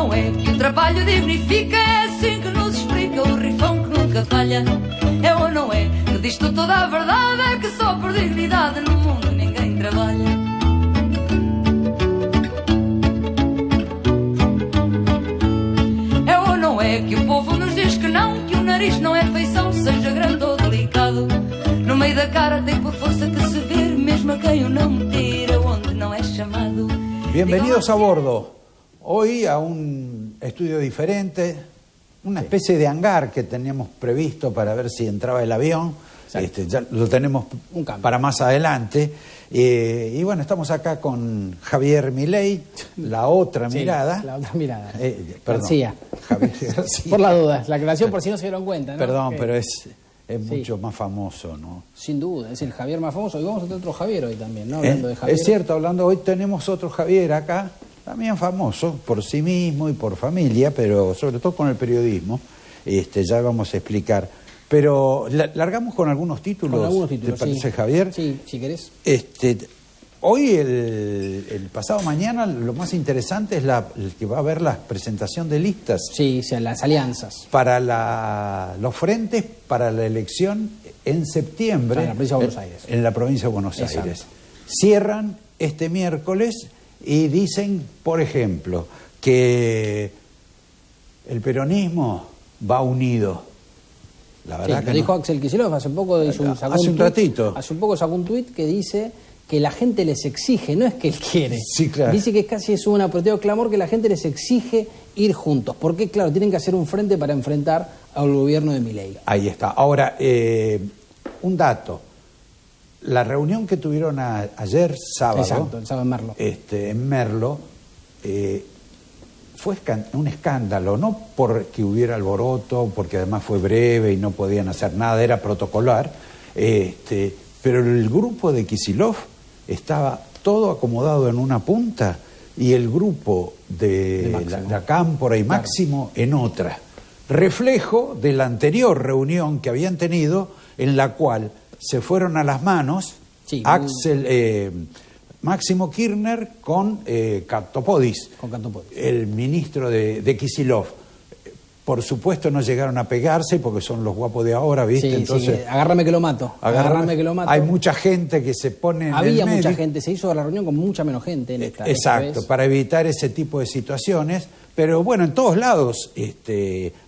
não é que o trabalho dignifica? É assim que nos explica o rifão que nunca falha. É ou não é que diz-te toda a verdade? É que só por dignidade no mundo ninguém trabalha. É ou não é que o povo nos diz que não, que o nariz não é feição, seja grande ou delicado. No meio da cara tem por força que se ver, mesmo a quem o não tira, onde não é chamado. Bienvenidos a bordo. Hoy a un estudio diferente, una especie de hangar que teníamos previsto para ver si entraba el avión. Ya lo tenemos para más adelante. Y bueno, estamos acá con Javier Milei, la otra mirada. La otra mirada. Perdón, García. Javier García. Por las dudas, la aclaración por si no se dieron cuenta, ¿no? Perdón, pero es mucho más famoso, ¿no? Sin duda, es el Javier más famoso. Y vamos a tener otro Javier hoy también, ¿no? Hablando de Javier. Es cierto, hoy tenemos otro Javier acá, también famoso por sí mismo y por familia, pero sobre todo con el periodismo. Ya vamos a explicar. Pero largamos con algunos títulos. Con algunos títulos, ¿te parece, sí. Javier? Sí, si querés. Hoy, el pasado mañana, lo más interesante es el que va a haber la presentación de listas. Sí, o sea, las alianzas. Para los frentes para la elección en septiembre. En la provincia de Buenos Aires. En la provincia de Buenos Exacto. Aires. Cierran este miércoles y dicen, por ejemplo, que el peronismo va unido. La verdad Sí, que lo dijo no. Axel Kicillof hace poco. Ratito. Hace un poco sacó un tuit que dice que la gente les exige, no es que él quiere. Sí, claro. Dice que casi es un apretado clamor que la gente les exige ir juntos. Porque, claro, tienen que hacer un frente para enfrentar al gobierno de Milei. Ahí está. Ahora, un dato. La reunión que tuvieron ayer, sábado. Exacto, el sábado en Merlo. En Merlo, fue un escándalo, no porque hubiera alboroto, porque además fue breve y no podían hacer nada, era protocolar, pero el grupo de Kicillof estaba todo acomodado en una punta y el grupo de la Cámpora y Máximo en otra. Reflejo de la anterior reunión que habían tenido, en la cual se fueron a las manos Máximo Kirchner con Katopodis, el ministro de Kicillof. Por supuesto no llegaron a pegarse porque son los guapos de ahora, ¿viste? Sí, entonces, sí, agárrame que lo mato. Agárrame que lo mato. Hay mucha gente que se pone en Había el medio. mucha gente, se hizo la reunión con mucha menos gente en esta. Exacto, para evitar ese tipo de situaciones. Pero bueno, en todos lados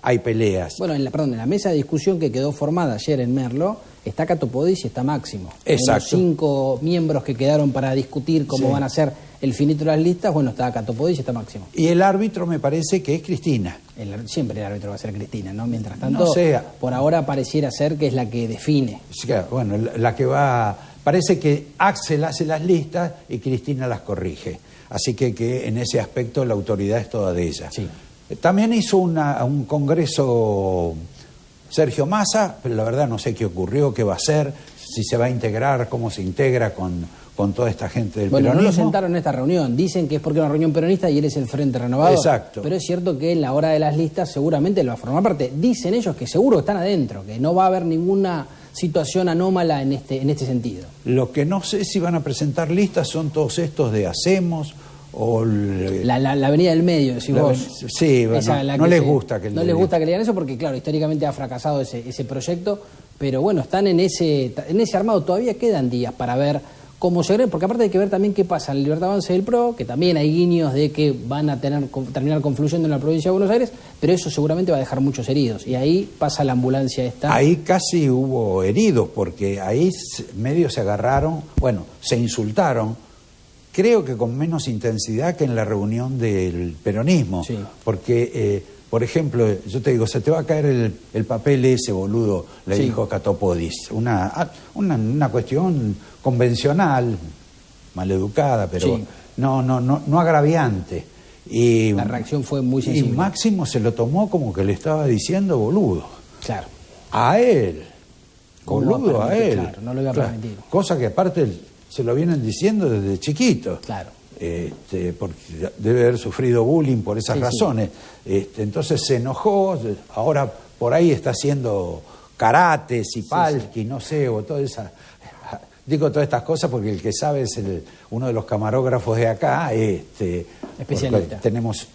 hay peleas. Bueno, en la mesa de discusión que quedó formada ayer en Merlo, está Katopodis y está Máximo. Exacto. Los 5 miembros que quedaron para discutir cómo van a ser el finito de las listas, bueno, está Katopodis y está Máximo. Y el árbitro me parece que es Cristina. Siempre el árbitro va a ser Cristina, ¿no? Mientras tanto, no sé, por ahora pareciera ser que es la que define. Bueno, la que va... Parece que Axel hace las listas y Cristina las corrige. Así que en ese aspecto la autoridad es toda de ella. Sí. También hizo un congreso Sergio Massa, pero la verdad no sé qué ocurrió, qué va a hacer, si se va a integrar, cómo se integra con toda esta gente del peronismo. No lo sentaron en esta reunión, dicen que es porque es una reunión peronista y él es el Frente Renovador. Exacto. Pero es cierto que en la hora de las listas seguramente lo va a formar parte. Dicen ellos que seguro están adentro, que no va a haber ninguna situación anómala en este sentido. Lo que no sé si van a presentar listas son todos estos de Hacemos o... La avenida del medio, decís vos. Sí, bueno, no les gusta que les gusta que le digan eso porque, claro, históricamente ha fracasado ese proyecto, pero bueno, están en ese armado. Todavía quedan días para ver cómo se ve, porque aparte hay que ver también qué pasa en el Libertad Avanza del PRO, que también hay guiños de que van a terminar confluyendo en la provincia de Buenos Aires, pero eso seguramente va a dejar muchos heridos, y ahí pasa la ambulancia esta. Ahí casi hubo heridos, porque ahí medio se agarraron, bueno, se insultaron, creo que con menos intensidad que en la reunión del peronismo, sí. Porque, por ejemplo, yo te digo, se te va a caer el papel ese, boludo, le dijo Katopodis, una cuestión convencional, maleducada, pero no agraviante. Y la reacción fue muy sensible. Y Máximo se lo tomó como que le estaba diciendo boludo. Claro. A él. Boludo a él. Claro, no lo iba a permitir. Cosa que aparte se lo vienen diciendo desde chiquito. Claro. Porque debe haber sufrido bullying por esas razones. Entonces se enojó, ahora por ahí está haciendo karates y palki, no sé, o toda esa Digo todas estas cosas porque el que sabe es uno de los camarógrafos de acá, especialista.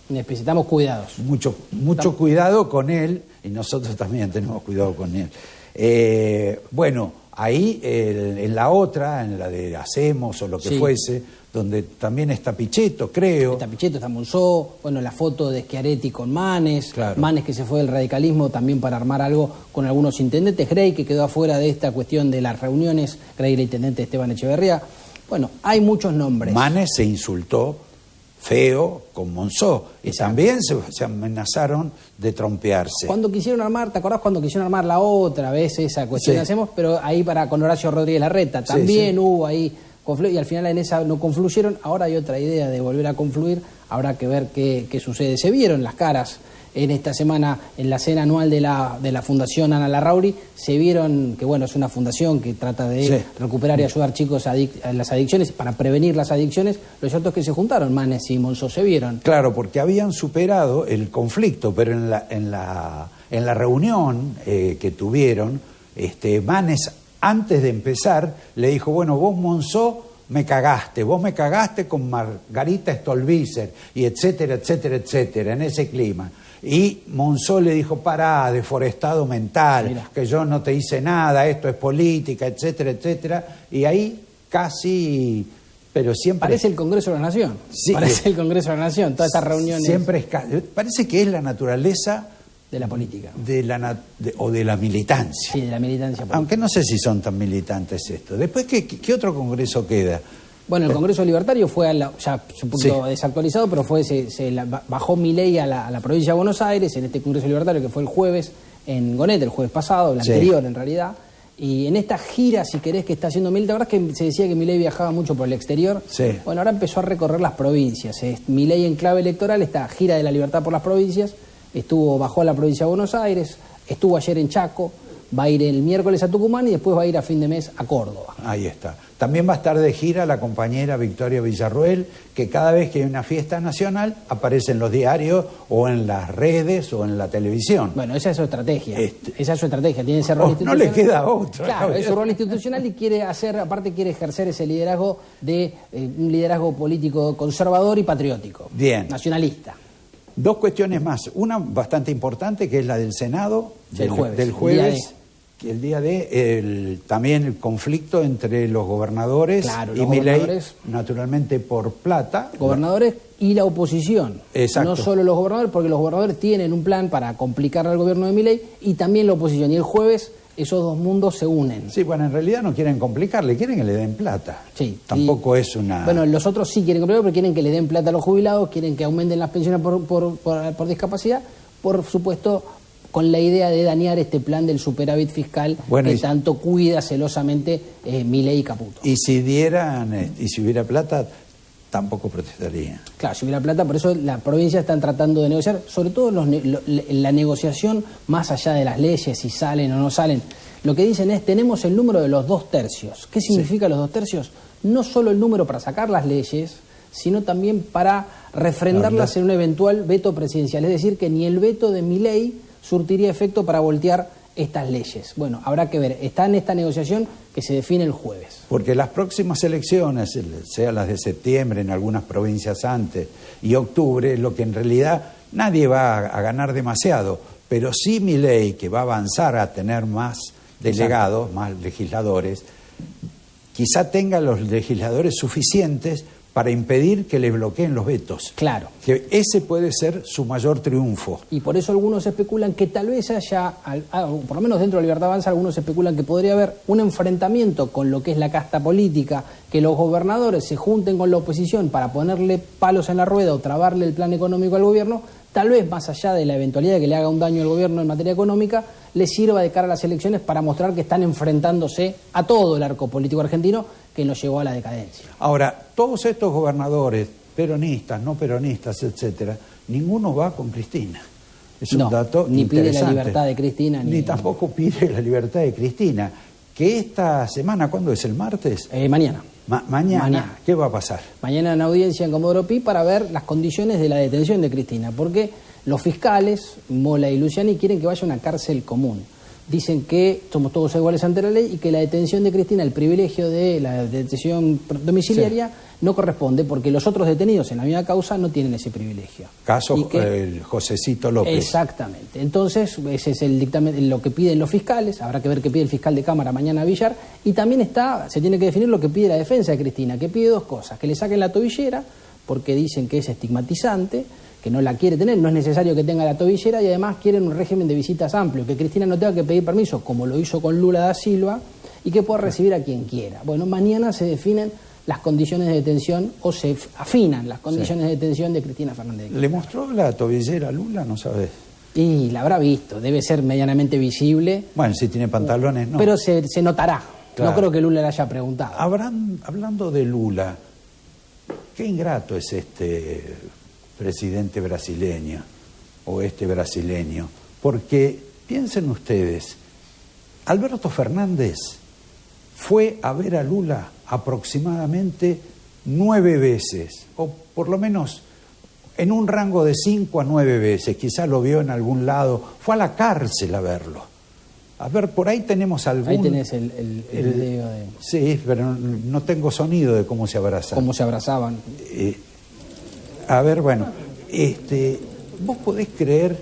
Necesitamos cuidados. Mucho cuidado con él, y nosotros también tenemos cuidado con él. Bueno, ahí en la otra, en la de Hacemos o lo que fuese, donde también está Pichetto, creo. Está Pichetto, está Monzó, bueno, la foto de Schiaretti con Manes, claro. Manes que se fue del radicalismo también para armar algo con algunos intendentes, Grey que quedó afuera de esta cuestión de las reuniones, Grey el intendente Esteban Echeverría. Bueno, hay muchos nombres. Manes se insultó feo con Monzó y también se amenazaron de trompearse. Cuando quisieron armar, ¿te acordás cuando quisieron armar la otra vez esa cuestión que hacemos? Pero ahí con Horacio Rodríguez Larreta también hubo ahí y al final en esa no confluyeron. Ahora hay otra idea de volver a confluir, habrá que ver qué sucede. Se vieron las caras en esta semana en la cena anual de la Fundación Ana Larrauri, se vieron que bueno, es una fundación que trata de recuperar y ayudar chicos a las adicciones, para prevenir las adicciones. Lo cierto es que se juntaron Manes y Monzó, se vieron. Claro, porque habían superado el conflicto, pero en la reunión que tuvieron, Manes, antes de empezar, le dijo, bueno, vos, Monzó, vos me cagaste con Margarita Stolbizer, y etcétera, etcétera, etcétera, en ese clima. Y Monzó le dijo, pará, deforestado mental, Mira, que yo no te hice nada, esto es política, etcétera, etcétera. Y ahí casi, pero siempre... Parece el Congreso de la Nación, parece el Congreso de la Nación, todas estas reuniones... Siempre parece que es la naturaleza... de la política. O de la militancia. Sí, de la militancia política. Aunque no sé si son tan militantes esto. Después, ¿qué otro congreso queda? Bueno, el Congreso Libertario fue, ya un poquito desactualizado, pero bajó Milei a la provincia de Buenos Aires, en este Congreso Libertario que fue el jueves en Gonet, el jueves pasado, el anterior en realidad. Y en esta gira, si querés, que está haciendo Milei, ¿te acordás que se decía que Milei viajaba mucho por el exterior? Sí. Bueno, ahora empezó a recorrer las provincias. Milei en clave electoral, esta gira de la libertad por las provincias, bajó a la provincia de Buenos Aires, estuvo ayer en Chaco, va a ir el miércoles a Tucumán y después va a ir a fin de mes a Córdoba. Ahí está. También va a estar de gira la compañera Victoria Villarroel, que cada vez que hay una fiesta nacional aparece en los diarios o en las redes o en la televisión. Bueno, esa es su estrategia. Esa es su estrategia, tiene ese rol institucional. No le queda otra. Claro, es su rol institucional y quiere ejercer ese liderazgo un liderazgo político conservador y patriótico. Bien. Nacionalista. Dos cuestiones más. Una bastante importante, que es la del Senado, del jueves, el día también el conflicto entre los gobernadores y Milei, naturalmente por plata. Gobernadores y la oposición. Exacto. No solo los gobernadores, porque los gobernadores tienen un plan para complicar al gobierno de Milei, y también la oposición. Y el jueves esos dos mundos se unen. Sí, bueno, en realidad no quieren complicarle, quieren que le den plata. Sí. Tampoco es una... Bueno, los otros sí quieren complicar, pero quieren que le den plata a los jubilados, quieren que aumenten las pensiones por discapacidad, por supuesto, con la idea de dañar este plan del superávit fiscal que tanto cuida celosamente Milei y Caputo. Y si hubiera plata, tampoco protestaría. Claro, si hubiera plata, por eso la provincia están tratando de negociar, sobre todo la negociación más allá de las leyes, si salen o no salen. Lo que dicen es, tenemos el número de los 2/3. ¿Qué significa los 2/3? No solo el número para sacar las leyes, sino también para refrendarlas en un eventual veto presidencial. Es decir, que ni el veto de Milei surtiría efecto para voltear estas leyes. Bueno, habrá que ver. Está en esta negociación que se define el jueves. Porque las próximas elecciones, sean las de septiembre en algunas provincias antes y octubre, lo que en realidad nadie va a ganar demasiado, pero sí Milei, que va a avanzar a tener más delegados, más legisladores, quizá tenga los legisladores suficientes para impedir que le bloqueen los vetos. Claro. Que ese puede ser su mayor triunfo. Y por eso algunos especulan que tal vez haya, por lo menos dentro de Libertad Avanza, algunos especulan que podría haber un enfrentamiento con lo que es la casta política, que los gobernadores se junten con la oposición para ponerle palos en la rueda o trabarle el plan económico al gobierno, tal vez más allá de la eventualidad de que le haga un daño al gobierno en materia económica, le sirva de cara a las elecciones para mostrar que están enfrentándose a todo el arco político argentino que nos llevó a la decadencia. Ahora, todos estos gobernadores, peronistas, no peronistas, etcétera, ninguno va con Cristina. Es un dato ni interesante. pide la libertad de Cristina. Ni tampoco pide la libertad de Cristina. Que esta semana, ¿cuándo es? ¿El martes? Mañana. Mañana. ¿Qué va a pasar? Mañana en audiencia en Comodoro Pi para ver las condiciones de la detención de Cristina, porque los fiscales, Mola y Luciani, quieren que vaya a una cárcel común. dicen que somos todos iguales ante la ley y que la detención de Cristina, el privilegio de la detención domiciliaria, no corresponde porque los otros detenidos en la misma causa no tienen ese privilegio. Caso el Josecito López. Exactamente. Entonces, ese es el dictamen, lo que piden los fiscales, habrá que ver qué pide el fiscal de Cámara mañana Villar, y también se tiene que definir lo que pide la defensa de Cristina, que pide dos cosas: que le saquen la tobillera, porque dicen que es estigmatizante, que no la quiere tener, no es necesario que tenga la tobillera, y además quieren un régimen de visitas amplio, que Cristina no tenga que pedir permiso, como lo hizo con Lula da Silva, y que pueda recibir a quien quiera. Bueno, mañana se definen las condiciones de detención, o se afinan las condiciones de detención de Cristina Fernández de Kirchner. ¿Le mostró la tobillera a Lula? No sabes. Y la habrá visto, debe ser medianamente visible. Bueno, si tiene pantalones, no. Pero se notará. Claro. No creo que Lula le haya preguntado. Hablando de Lula, qué ingrato es este presidente brasileño, o este brasileño, porque piensen ustedes, Alberto Fernández fue a ver a Lula aproximadamente 9 veces, o por lo menos en un rango de 5 a 9 veces, quizás lo vio en algún lado, fue a la cárcel a verlo. A ver, por ahí tenemos algún... Ahí tenés el video de... Sí, pero no tengo sonido de cómo se abrazaban. Cómo se abrazaban. A ver, bueno, ¿vos podés creer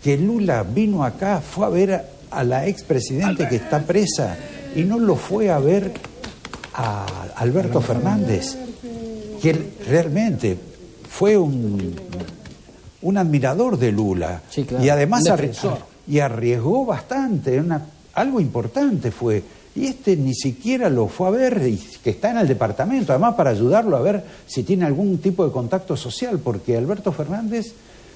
que Lula vino acá, fue a ver a la expresidente que está presa y no lo fue a ver a Alberto Fernández, que él realmente fue un admirador de Lula? Sí, claro. Y además y arriesgó bastante, algo importante fue. Y ni siquiera lo fue a ver, y que está en el departamento, además para ayudarlo a ver si tiene algún tipo de contacto social, porque Alberto Fernández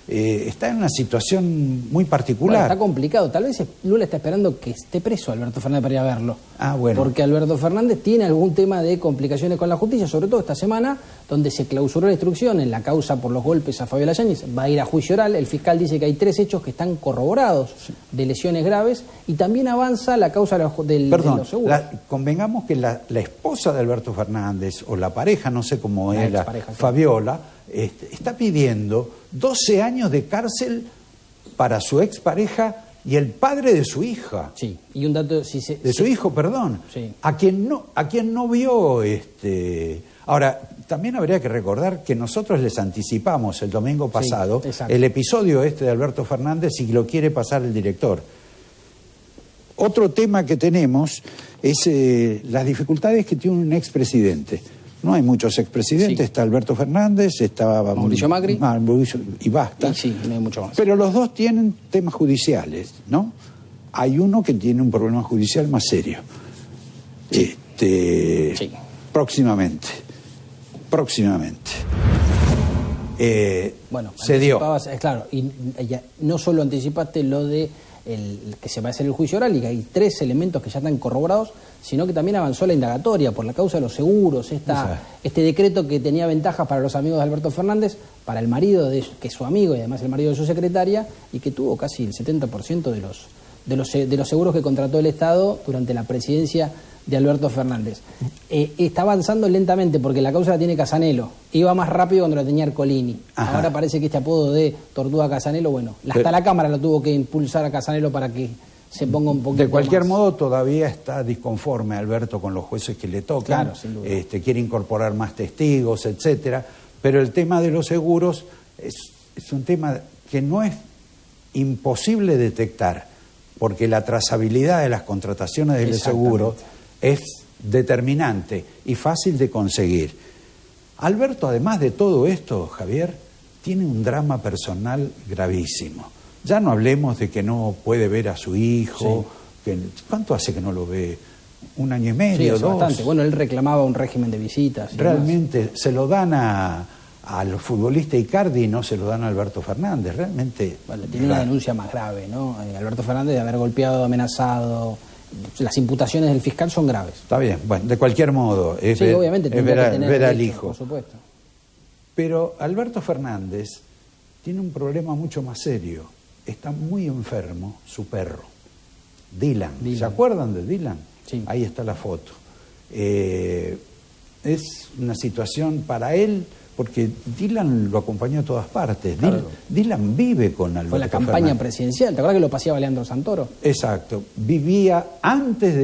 está en una situación muy particular. Bueno, está complicado. Tal vez Lula está esperando que esté preso Alberto Fernández para ir a verlo. Ah, bueno. Porque Alberto Fernández tiene algún tema de complicaciones con la justicia, sobre todo esta semana, donde se clausuró la instrucción en la causa por los golpes a Fabiola Yáñez. Va a ir a juicio oral. El fiscal dice que hay 3 hechos que están corroborados de lesiones graves, y también avanza la causa de los seguros. Convengamos que la esposa de Alberto Fernández, o la pareja, no sé cómo La es, expareja, sí. Fabiola, está pidiendo 12 años de cárcel para su expareja y el padre de su hija. Sí, y un dato... Su hijo, perdón. Sí. A quien no vio... Ahora, también habría que recordar que nosotros les anticipamos el domingo pasado el episodio de Alberto Fernández, si lo quiere pasar el director. Otro tema que tenemos es las dificultades que tiene un expresidente. No hay muchos expresidentes, está Alberto Fernández, está Mauricio Macri, y basta. Y sí, no hay mucho más. Pero los dos tienen temas judiciales, ¿no? Hay uno que tiene un problema judicial más serio. Próximamente. Bueno, se dio. Claro, y no solo anticipaste lo de que se va a hacer el juicio oral y que hay 3 elementos que ya están corroborados, sino que también avanzó la indagatoria por la causa de los seguros, este decreto que tenía ventajas para los amigos de Alberto Fernández, para el marido, que es su amigo y además el marido de su secretaria, y que tuvo casi el 70% de los seguros que contrató el Estado durante la presidencia de Alberto Fernández. Está avanzando lentamente porque la causa la tiene Casanelo. Iba más rápido cuando la tenía Ercolini. Ajá. Ahora parece que este apodo de Tortuga Casanelo, bueno, hasta la Cámara lo tuvo que impulsar a Casanelo para que se ponga un poquito De cualquier más. modo, todavía está disconforme Alberto con los jueces que le tocan. Claro, sin duda. Quiere incorporar más testigos, etcétera. Pero el tema de los seguros es un tema que no es imposible detectar, porque la trazabilidad de las contrataciones del seguro es determinante y fácil de conseguir. Alberto, además de todo esto, Javier, tiene un drama personal gravísimo. Ya no hablemos de que no puede ver a su hijo. ¿Cuánto hace que no lo ve? ¿1 año y medio, 2? Bastante. Bueno, él reclamaba un régimen de visitas. Realmente se lo dan al futbolista Icardi y no se lo dan a Alberto Fernández. Realmente... Bueno, tiene una denuncia más grave, ¿no? Alberto Fernández de haber golpeado, amenazado. Las imputaciones del fiscal son graves. Está bien, bueno, de cualquier modo, obviamente, es ver al hijo. Por supuesto. Pero Alberto Fernández tiene un problema mucho más serio. Está muy enfermo su perro, Dylan. ¿Se acuerdan de Dylan? Sí. Ahí está la foto. Es una situación para él porque Dylan lo acompañó a todas partes. Claro. Dylan vive con Alberto Fue la campaña Fernández. presidencial. ¿Te acuerdas que lo paseaba Leandro Santoro? Exacto. Vivía antes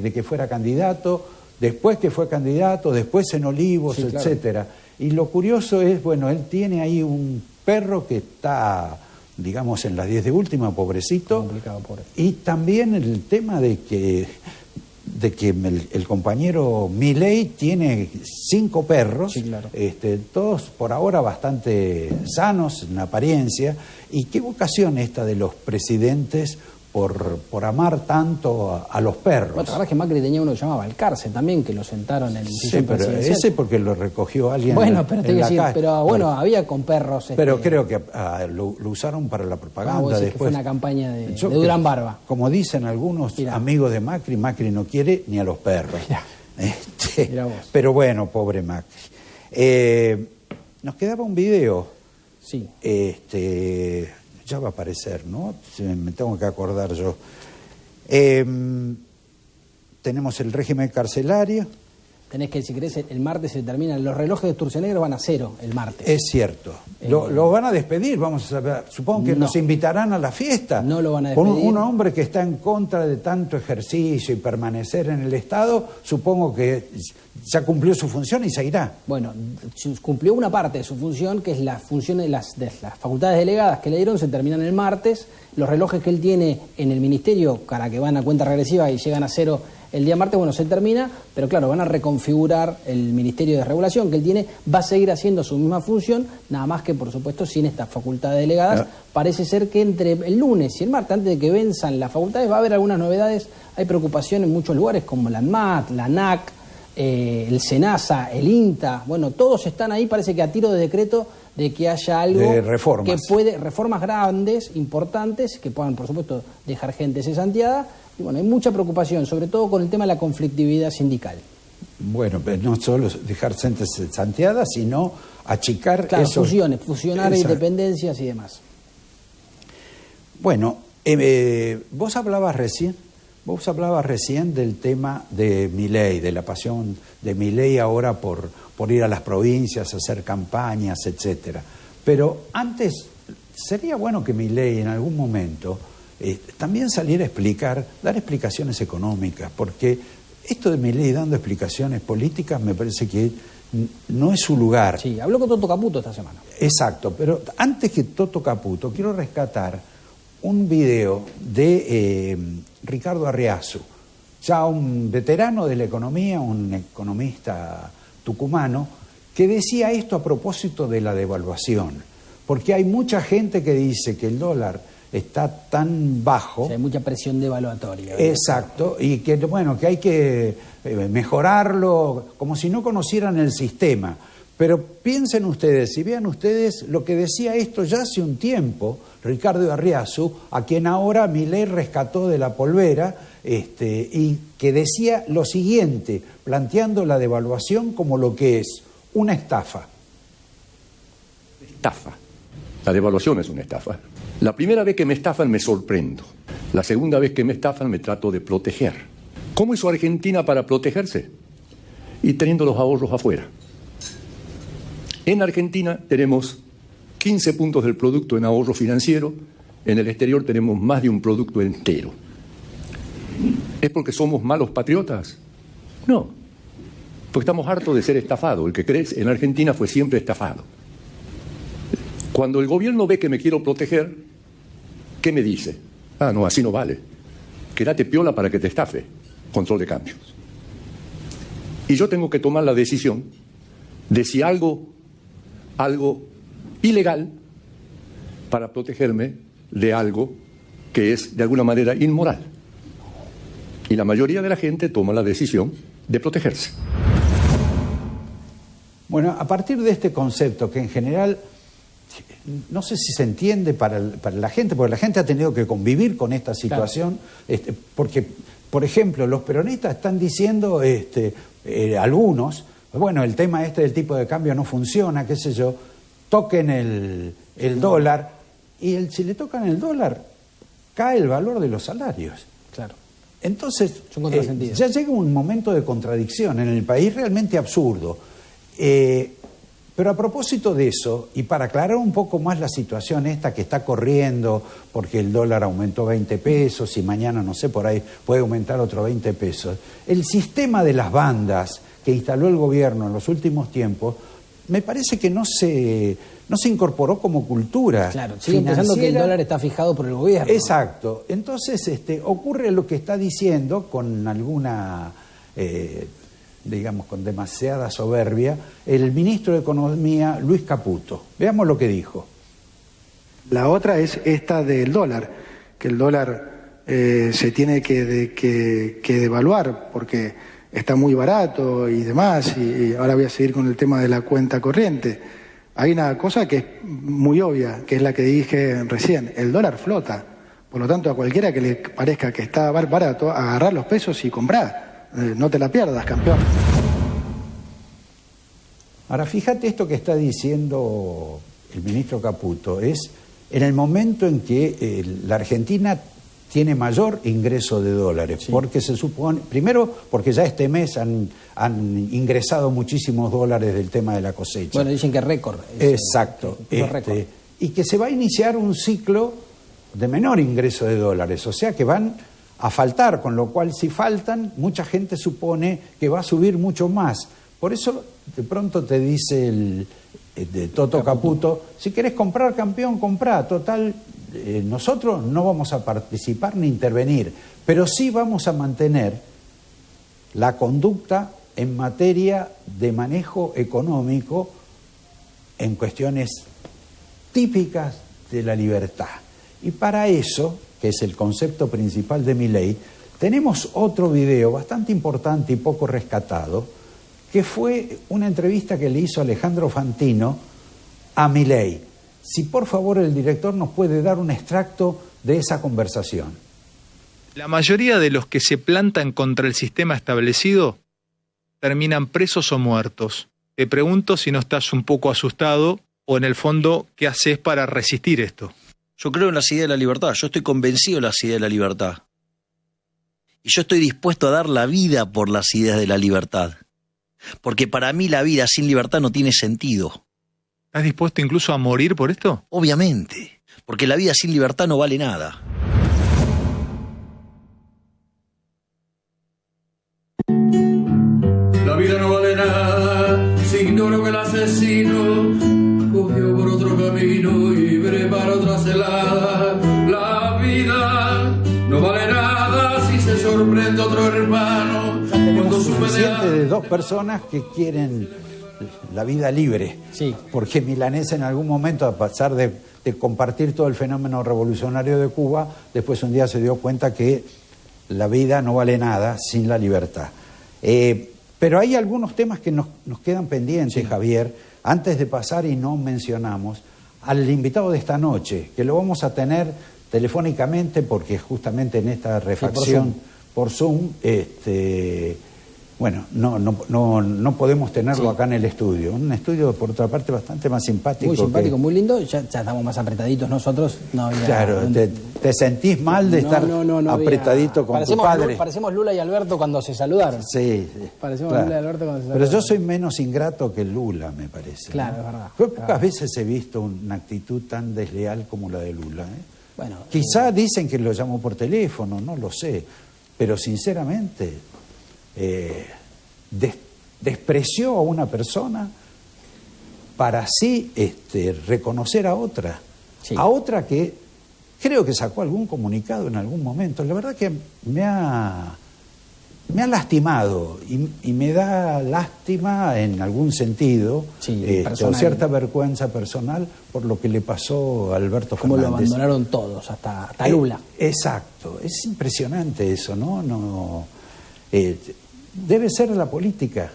de que fuera candidato, después que fue candidato, después en Olivos, Sí, claro. etcétera. Y lo curioso es, bueno, él tiene ahí un perro que está, digamos, en las 10 de última, pobrecito. Complicado, pobre. Y también el tema de que el compañero Milei tiene 5 perros, Sí, claro. todos por ahora bastante sanos en apariencia. Y qué vocación esta de los presidentes por amar tanto a los perros. Bueno, la verdad es que Macri tenía uno que llamaba Alcarce también, que lo sentaron en el Sí, sillón pero presidencial. ese porque lo recogió alguien Bueno, pero te en voy a la decir, calle. pero bueno, había con perros. Pero creo que lo usaron para la propaganda. vos decís que después. fue una campaña de Yo Durán creo- Barba. Como dicen algunos Mirá. amigos de Macri, Macri no quiere ni a los perros. Mirá. Mirá vos. Pero bueno, pobre Macri. Nos quedaba un video. Sí. Ya va a aparecer, ¿no? Me tengo que acordar yo. Tenemos el régimen carcelario. Tenés que, si querés, el martes se terminan. Los relojes de Sturzenegro van a 0 el martes. Es cierto. Lo van a despedir, vamos a ver. Supongo que No. nos invitarán a la fiesta. No lo van a Con despedir. un hombre que está en contra de tanto ejercicio y permanecer en el Estado, supongo que ya cumplió su función y se irá. Bueno, cumplió una parte de su función, que es la función de las facultades delegadas que le dieron, se terminan el martes. Los relojes que él tiene en el ministerio, para que van a cuenta regresiva y llegan a 0 el día martes, bueno, se termina, pero claro, van a reconfigurar el Ministerio de Regulación que él tiene, va a seguir haciendo su misma función, nada más que, por supuesto, sin estas facultades delegadas. Parece ser que entre el lunes y el martes, antes de que venzan las facultades, va a haber algunas novedades. Hay preocupación en muchos lugares, como la ANMAT, la ANAC, el SENASA, el INTA, bueno, todos están ahí, parece que a tiro de decreto de que haya algo De reformas. que puede, reformas grandes, importantes, que puedan, por supuesto, dejar gente cesanteada. Y bueno, hay mucha preocupación, sobre todo con el tema de la conflictividad sindical. Bueno, pero no solo dejar gente santeada, sino achicar Claro, esos... fusionar Exacto. independencias y demás. Bueno, vos hablabas recién del tema de Milei, de la pasión de Milei ahora por ir a las provincias, hacer campañas, etcétera. Pero antes, sería bueno que Milei en algún momento también saliera a dar explicaciones económicas, porque esto de Milei dando explicaciones políticas me parece que no es su lugar. Sí, habló con Toto Caputo esta semana. Exacto, pero antes que Toto Caputo, quiero rescatar un video de Ricardo Arriazu, ya un veterano de la economía, un economista tucumano, que decía esto a propósito de la devaluación, porque hay mucha gente que dice que el dólar está tan bajo. O sea, hay mucha presión devaluatoria. Exacto, y que bueno, que hay que mejorarlo, como si no conocieran el sistema. Pero piensen ustedes, y vean ustedes lo que decía esto ya hace un tiempo Ricardo Arriazu, a quien ahora Milei rescató de la polvera, y que decía lo siguiente, planteando la devaluación como lo que es una estafa. Estafa. La devaluación es una estafa. La primera vez que me estafan me sorprendo. La segunda vez que me estafan me trato de proteger. ¿Cómo hizo Argentina para protegerse? Y teniendo los ahorros afuera. En Argentina tenemos 15 puntos del producto en ahorro financiero. En el exterior tenemos más de un producto entero. ¿Es porque somos malos patriotas? No. Porque estamos hartos de ser estafados. El que crees en Argentina fue siempre estafado. Cuando el gobierno ve que me quiero proteger, ¿qué me dice? Ah, no, así no vale. Quédate piola para que te estafe. Control de cambios. Y yo tengo que tomar la decisión de si algo ilegal para protegerme de algo que es de alguna manera inmoral. Y la mayoría de la gente toma la decisión de protegerse. Bueno, a partir de este concepto que en general no sé si se entiende para la gente, porque la gente ha tenido que convivir con esta situación, claro. Porque, por ejemplo, los peronistas están diciendo, algunos, bueno, el tema del tipo de cambio no funciona, qué sé yo, toquen el dólar, y si le tocan el dólar, cae el valor de los salarios. Claro. Entonces, Es un contrasentido. ya llega un momento de contradicción en el país realmente absurdo. Pero a propósito de eso, y para aclarar un poco más la situación esta que está corriendo, porque el dólar aumentó 20 pesos y mañana, no sé, por ahí puede aumentar otro 20 pesos, el sistema de las bandas que instaló el gobierno en los últimos tiempos, me parece que no se incorporó como cultura. Claro, sigue pensando que el dólar está fijado por el gobierno. Exacto. Entonces ocurre lo que está diciendo con alguna... digamos, con demasiada soberbia, el ministro de Economía, Luis Caputo. Veamos lo que dijo. La otra es esta del dólar, que el dólar se tiene que devaluar porque está muy barato y demás, y ahora voy a seguir con el tema de la cuenta corriente. Hay una cosa que es muy obvia, que es la que dije recién, el dólar flota. Por lo tanto, a cualquiera que le parezca que está barato, agarrar los pesos y comprar. No te la pierdas, campeón. Ahora, fíjate esto que está diciendo el ministro Caputo. Es en el momento en que la Argentina tiene mayor ingreso de dólares. Sí. Porque se supone, primero, porque ya este mes han ingresado muchísimos dólares del tema de la cosecha. Bueno, dicen que récord. Exacto. Récord. Y que se va a iniciar un ciclo de menor ingreso de dólares. O sea que van a faltar, con lo cual si faltan, mucha gente supone que va a subir mucho más. Por eso de pronto te dice de Toto Caputo, si querés comprar, campeón, comprá. Total, nosotros no vamos a participar ni intervenir, pero sí vamos a mantener la conducta en materia de manejo económico en cuestiones típicas de la libertad. Y para eso, que es el concepto principal de Milei, tenemos otro video bastante importante y poco rescatado, que fue una entrevista que le hizo Alejandro Fantino a Milei. Si por favor el director nos puede dar un extracto de esa conversación. La mayoría de los que se plantan contra el sistema establecido terminan presos o muertos. Te pregunto si no estás un poco asustado o en el fondo, ¿qué haces para resistir esto? Yo creo en las ideas de la libertad, yo estoy convencido de las ideas de la libertad. Y yo estoy dispuesto a dar la vida por las ideas de la libertad. Porque para mí la vida sin libertad no tiene sentido. ¿Estás dispuesto incluso a morir por esto? Obviamente, porque la vida sin libertad no vale nada. La vida no vale nada, si ignoro que el asesino cogió por otro camino y prepara otra celada. La vida no vale nada si se sorprende otro hermano. Tenemos suficiente de dos personas que quieren la vida libre. Sí. Porque Milanesa en algún momento, a pasar de compartir todo el fenómeno revolucionario de Cuba, después un día se dio cuenta que la vida no vale nada sin la libertad. Pero hay algunos temas que nos quedan pendientes, sí, Javier, antes de pasar y no mencionamos al invitado de esta noche, que lo vamos a tener telefónicamente porque justamente en esta refacción por Zoom, bueno, no podemos tenerlo acá en el estudio. Un estudio, por otra parte, bastante más simpático. Muy simpático, muy lindo. Ya estamos más apretaditos nosotros. No había, claro, te sentís mal de estar apretadito con tu padre. Parecemos Lula y Alberto cuando se saludaron. Sí. Parecemos claro. Lula y Alberto cuando se saludaron. Pero yo soy menos ingrato que Lula, me parece. Claro, ¿no? es verdad. Yo pocas veces he visto una actitud tan desleal como la de Lula. Bueno, quizá dicen que lo llamó por teléfono, no lo sé. Pero sinceramente, despreció a una persona para así reconocer a otra. Sí. A otra que creo que sacó algún comunicado en algún momento. La verdad que me ha lastimado y me da lástima en algún sentido, sí, o cierta vergüenza personal por lo que le pasó a Alberto Como Fernández. Lo abandonaron todos, hasta Lula. Exacto, es impresionante eso, ¿no? Debe ser la política.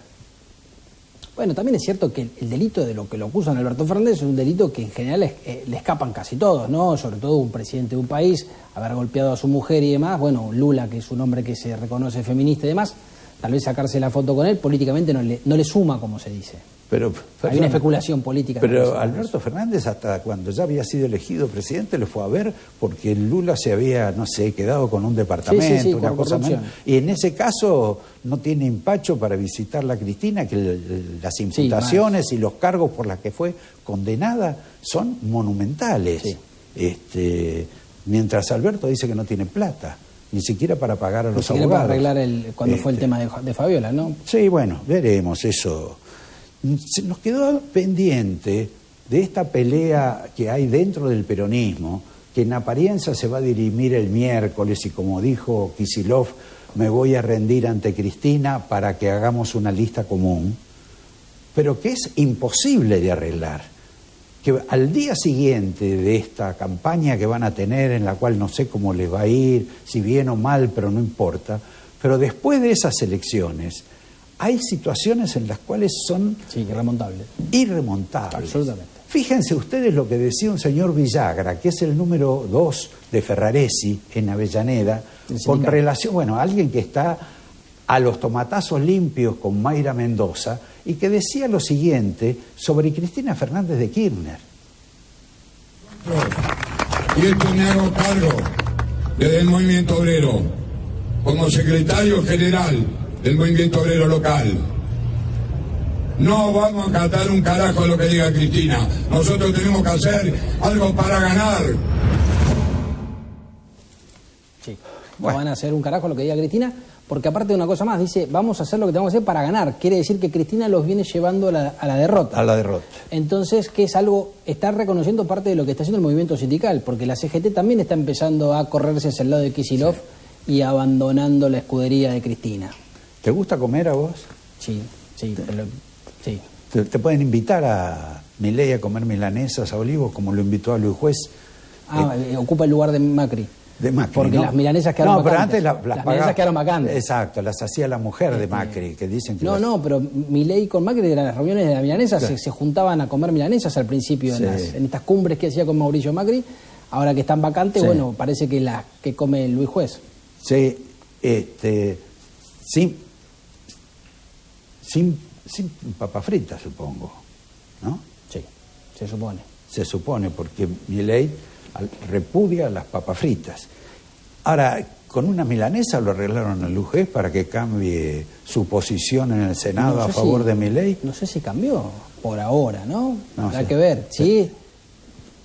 Bueno, también es cierto que el delito de lo que lo acusan a Alberto Fernández es un delito que en general le escapan casi todos, ¿no? Sobre todo un presidente de un país, haber golpeado a su mujer y demás. Bueno, Lula, que es un hombre que se reconoce feminista y demás, tal vez sacarse la foto con él políticamente no le suma, como se dice. Pero, hay una especulación política. Pero Alberto Fernández, hasta cuando ya había sido elegido presidente, lo fue a ver porque Lula se había, no sé, quedado con un departamento, una cosa menos. Y en ese caso no tiene empacho para visitarla a Cristina, que las imputaciones y los cargos por los que fue condenada son monumentales. Sí. Mientras Alberto dice que no tiene plata, ni siquiera para pagar a los abogados. Para arreglar cuando fue el tema de Fabiola, ¿no? Sí, bueno, veremos eso. Nos quedó pendiente de esta pelea que hay dentro del peronismo, que en apariencia se va a dirimir el miércoles y, como dijo Kicillof, me voy a rendir ante Cristina para que hagamos una lista común, pero que es imposible de arreglar. Que al día siguiente de esta campaña que van a tener, en la cual no sé cómo les va a ir, si bien o mal, pero no importa, pero después de esas elecciones hay situaciones en las cuales son irremontables. Absolutamente. Fíjense ustedes lo que decía un señor Villagra, que es el número 2 de Ferraresi en Avellaneda, con relación, bueno, alguien que está a los tomatazos limpios con Mayra Mendoza, y que decía lo siguiente sobre Cristina Fernández de Kirchner. Y esto me hago cargo desde el movimiento obrero, como secretario general del movimiento obrero local. No vamos a acatar un carajo lo que diga Cristina. Nosotros tenemos que hacer algo para ganar. Sí, bueno. Van a hacer un carajo lo que diga Cristina, porque aparte de una cosa más, dice, vamos a hacer lo que tenemos que hacer para ganar. Quiere decir que Cristina los viene llevando a la derrota. A la derrota. Entonces, que es algo, está reconociendo parte de lo que está haciendo el movimiento sindical, porque la CGT también está empezando a correrse hacia el lado de Kicillof y abandonando la escudería de Cristina. ¿Te gusta comer a vos? Sí. Sí. ¿Te pueden invitar a Milei a comer milanesas a Olivos, como lo invitó a Luis Juez? Ocupa el lugar de Macri. De Macri, porque ¿no? Las milanesas quedaron vacantes. No, pero antes las milanesas quedaron vacantes. Exacto, las hacía la mujer de Macri, que dicen que... No, pero Milei con Macri, eran las reuniones de las milanesas, claro. se juntaban a comer milanesas al principio, en estas cumbres que hacía con Mauricio Macri. Ahora que están vacantes, bueno, parece que las que come Luis Juez. Sí, sin papa frita, supongo, ¿no? Sí, se supone. Se supone, porque Milei repudia las papas fritas. Ahora, con una milanesa lo arreglaron a Luis Juez para que cambie su posición en el Senado a favor de Milei. No sé si cambió por ahora, ¿no? Habrá que ver, sí.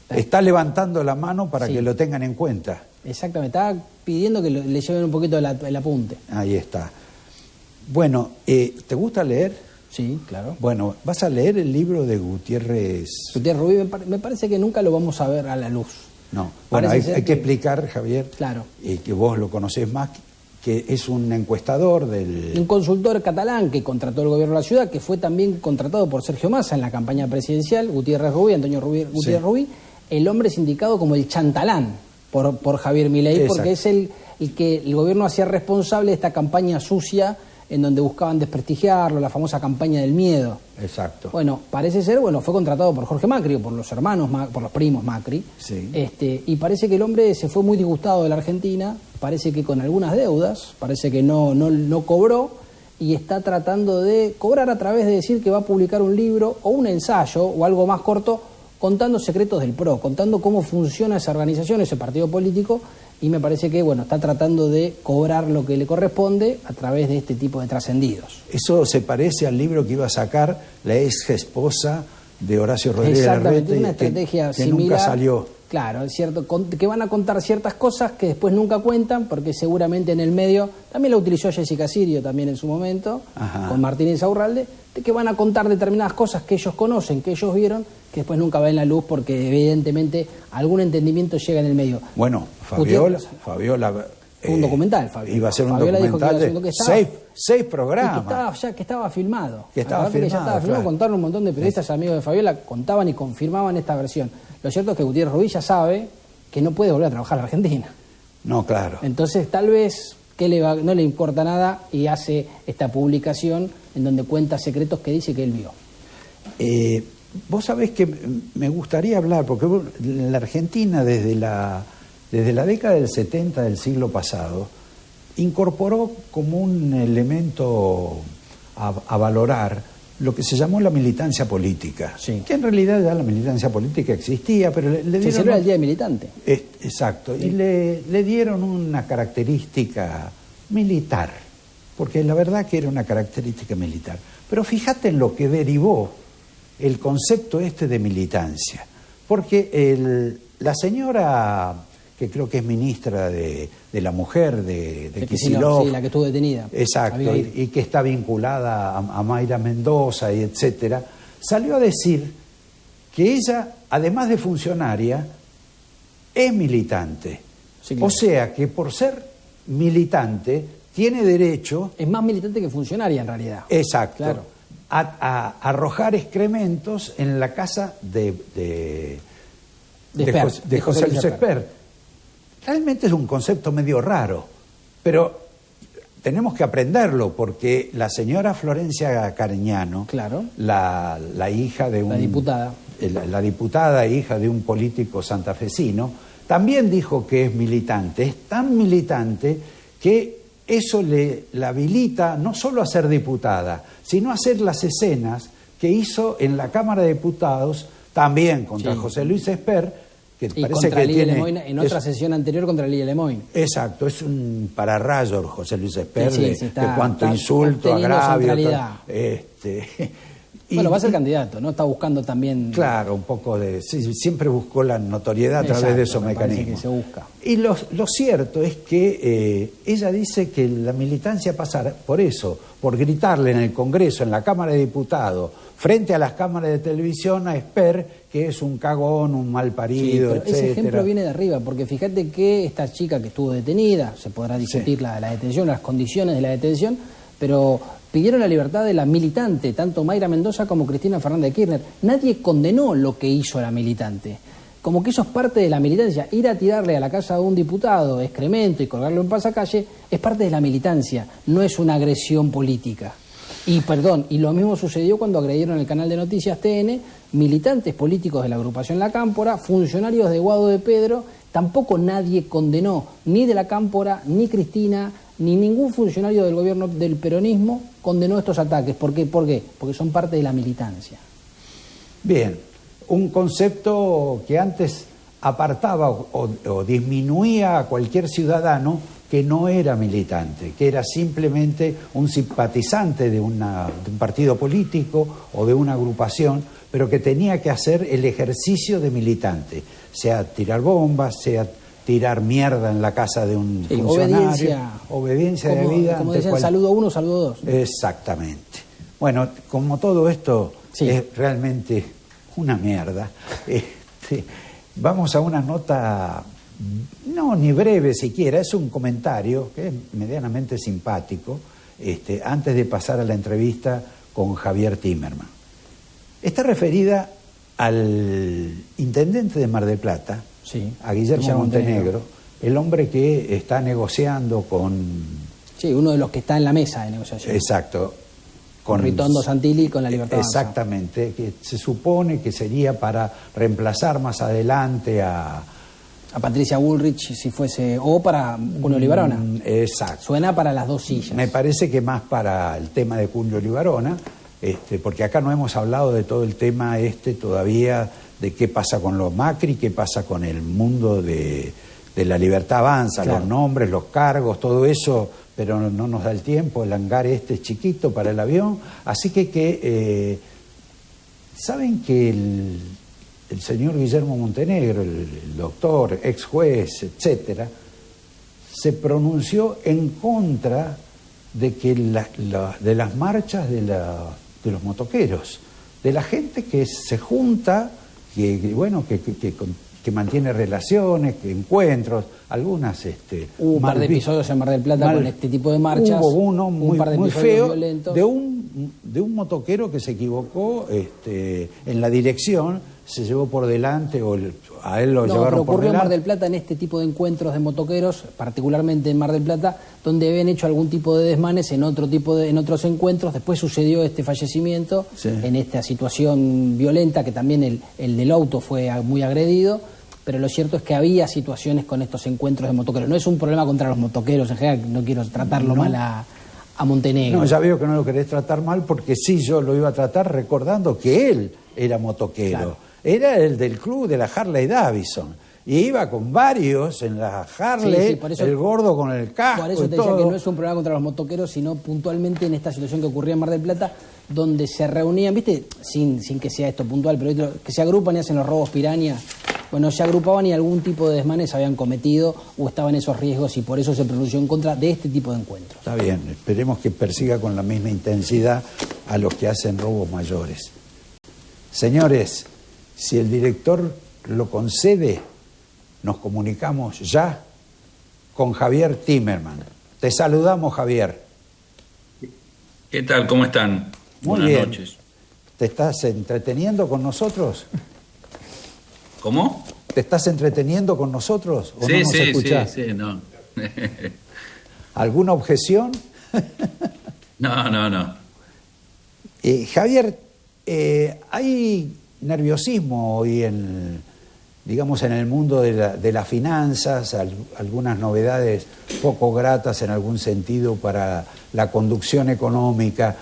Está levantando la mano para que lo tengan en cuenta. Exactamente, estaba pidiendo que le lleven un poquito el apunte. Ahí está. Bueno, ¿te gusta leer? Sí, claro. Bueno, ¿vas a leer el libro de Gutiérrez? Gutiérrez Rubí, me parece que nunca lo vamos a ver a la luz. No, bueno, hay que explicar, Javier, claro, que vos lo conocés más, que es un encuestador un consultor catalán que contrató el gobierno de la ciudad, que fue también contratado por Sergio Massa en la campaña presidencial, Gutiérrez Rubí, Antonio Gutiérrez Rubí, el hombre es indicado como el chantalán por Javier Milei, porque es el que el gobierno hacía responsable de esta campaña sucia en donde buscaban desprestigiarlo, la famosa campaña del miedo. Exacto. Bueno, parece ser, fue contratado por Jorge Macri, o por los hermanos, por los primos Macri, y parece que el hombre se fue muy disgustado de la Argentina, parece que con algunas deudas, parece que no cobró, y está tratando de cobrar a través de decir que va a publicar un libro, o un ensayo, o algo más corto, contando secretos del PRO, contando cómo funciona esa organización, ese partido político, y me parece que, está tratando de cobrar lo que le corresponde a través de este tipo de trascendidos. Eso se parece al libro que iba a sacar la ex esposa de Horacio Rodríguez Larreta. Exactamente, una estrategia que similar. Nunca salió. Claro, es cierto, que van a contar ciertas cosas que después nunca cuentan, porque seguramente en el medio, también la utilizó Jessica Sirio también en su momento, con Martínez Aurralde, de que van a contar determinadas cosas que ellos conocen, que ellos vieron, que después nunca ven la luz porque evidentemente algún entendimiento llega en el medio. Bueno, Fabiola un documental, iba a ser un documental de 6 programas. Que estaba filmado. Que ya estaba filmado, contaron un montón de periodistas amigos de Fabiola, contaban y confirmaban esta versión. Lo cierto es que Gutiérrez Rubí ya sabe que no puede volver a trabajar en Argentina. No, claro. Entonces, tal vez no le importa nada y hace esta publicación en donde cuenta secretos que dice que él vio. Vos sabés que me gustaría hablar, porque en la Argentina desde la década del 70 del siglo pasado, incorporó como un elemento a valorar lo que se llamó la militancia política, Sí. que en realidad ya la militancia política existía, pero le Se dieron... celebra el Día del Militante. Exacto, y le dieron una característica militar, porque la verdad que era una característica militar. Pero fíjate en lo que derivó el concepto este de militancia, porque la señora, que creo que es ministra de la mujer de Kicillof, Sí, la que estuvo detenida. exacto, Abigail. y que está vinculada a Mayra Mendoza y etcétera, salió a decir que ella, además de funcionaria, es militante. Sí, claro. O sea que por ser militante tiene derecho, Es más militante que funcionaria en realidad. exacto, Claro. a arrojar excrementos en la casa de José Luis Esper. Realmente es un concepto medio raro, pero tenemos que aprenderlo porque la señora Florencia Cariñano, Claro. la hija de La diputada. la diputada hija de un político santafesino, también dijo que es militante. Es tan militante que eso la habilita no solo a ser diputada, sino a hacer las escenas que hizo en la Cámara de Diputados, también contra Sí. José Luis Esper, que Y parece contra que Lidia tiene... Lemoyne, en otra sesión anterior contra Lidia Lemoyne. Exacto, es un pararrayo José Luis Esper, Sí, de está- cuánto está insulto, obteniendo agravio. centralidad. Y- Bueno, va a ser candidato, ¿no? Está buscando también... Claro, un poco de... Sí, siempre buscó la notoriedad a través Exacto, de esos me parece mecanismos. que se busca. Y lo cierto es que ella dice que la militancia pasa por eso, por gritarle en el Congreso, en la Cámara de Diputados, frente a las cámaras de televisión a Esper, que es un cagón, un mal Sí, parido, pero ese etcétera. ejemplo viene de arriba, porque fíjate que esta chica que estuvo detenida, se podrá discutir la detención, las condiciones de la detención, pero pidieron la libertad de la militante, tanto Mayra Mendoza como Cristina Fernández de Kirchner. Nadie condenó lo que hizo la militante. Como que eso es parte de la militancia. Ir a tirarle a la casa de un diputado excremento y colgarlo en pasacalle es parte de la militancia, no es una agresión política. Y lo mismo sucedió cuando agredieron el canal de noticias TN, militantes políticos de la agrupación La Cámpora, funcionarios de Guado de Pedro, tampoco nadie condenó, ni de La Cámpora, ni Cristina, ni ningún funcionario del gobierno del peronismo condenó estos ataques. ¿Por qué? Porque son parte de la militancia. Bien, un concepto que antes apartaba o disminuía a cualquier ciudadano que no era militante, que era simplemente un simpatizante de un partido político o de una agrupación, pero que tenía que hacer el ejercicio de militante, sea tirar bombas, sea tirar mierda en la casa de un funcionario, obediencia de vida. Como decían, saludo uno, saludo dos. Exactamente. Bueno, como todo esto Sí. es realmente una mierda, vamos a una nota, no ni breve siquiera, es un comentario que es medianamente simpático, antes de pasar a la entrevista con Javier Timerman. Está referida al intendente de Mar del Plata, Sí, a Guillermo Montenegro, el hombre que está negociando con... Sí, uno de los que está en la mesa de negociación. Exacto. Con Ritondo Santilli y con la Libertad Avanza. Exactamente, que se supone que sería para reemplazar más adelante a Patricia Bullrich, si fuese, o para Cunio Libarona. Exacto. Suena para las dos sillas. Me parece que más para el tema de Cunio Libarona, porque acá no hemos hablado de todo el tema todavía, de qué pasa con los Macri, qué pasa con el mundo de la Libertad Avanza, Claro. los nombres, los cargos, todo eso, pero no nos da el tiempo, el hangar es chiquito para el avión, así que saben que el señor Guillermo Montenegro, el doctor, ex juez, etcétera, se pronunció en contra de que de las marchas de los motoqueros, de la gente que se junta, que mantiene relaciones, que encuentros, algunas Hubo un par de episodios en Mar del Plata con este tipo de marchas. Hubo uno muy, un par de muy episodios feo violentos. de un motoquero que se equivocó en la dirección, se llevó por delante o a él lo No, llevaron pero por ocurrió en Mar delante. del Plata en este tipo de encuentros de motoqueros, particularmente en Mar del Plata, donde habían hecho algún tipo de desmanes en otros encuentros. Después sucedió este fallecimiento, Sí. en esta situación violenta, que también el del auto fue muy agredido. pero lo cierto es que había situaciones con estos encuentros de motoqueros. No es un problema contra los motoqueros en general, no quiero tratarlo mal a Montenegro. No, ya veo que no lo querés tratar mal, porque sí, yo lo iba a tratar recordando que él era motoquero. Claro. Era el del club de la Harley Davidson. Y iba con varios en la Harley, Sí, por eso, el gordo con el casco. por eso y te decía todo. que no es un problema contra los motoqueros, sino puntualmente en esta situación que ocurría en Mar del Plata, donde se reunían, ¿viste? Sin que sea esto puntual, pero que se agrupan y hacen los robos piranha. Bueno, se agrupaban y algún tipo de desmanes habían cometido o estaban esos riesgos, y por eso se pronunció en contra de este tipo de encuentros. Está bien, esperemos que persiga con la misma intensidad a los que hacen robos mayores. Señores, si el director lo concede, nos comunicamos ya con Javier Timerman. Te saludamos, Javier. ¿Qué tal? ¿Cómo están? Muy Buenas bien. noches. ¿Te estás entreteniendo con nosotros? ¿Cómo? ¿Te estás entreteniendo con nosotros o Sí, no nos sí, escuchás? sí, no. ¿Alguna objeción? No. Javier, hay nerviosismo hoy digamos, en el mundo de las finanzas, algunas novedades poco gratas en algún sentido para la conducción económica.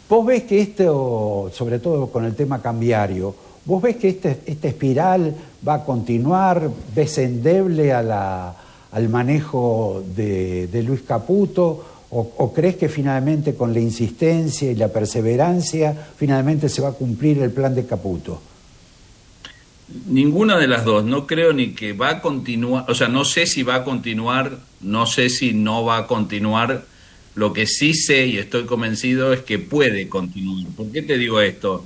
¿Vos ves que esto, sobre todo con el tema cambiario, vos ves que esta espiral va a continuar? ¿Ves endeble al manejo de Luis Caputo? ¿O crees que finalmente con la insistencia y la perseverancia finalmente se va a cumplir el plan de Caputo? Ninguna de las dos. No creo ni que va a continuar, o sea, no sé si va a continuar, no sé si no va a continuar. Lo que sí sé y estoy convencido es que puede continuar. ¿Por qué te digo esto?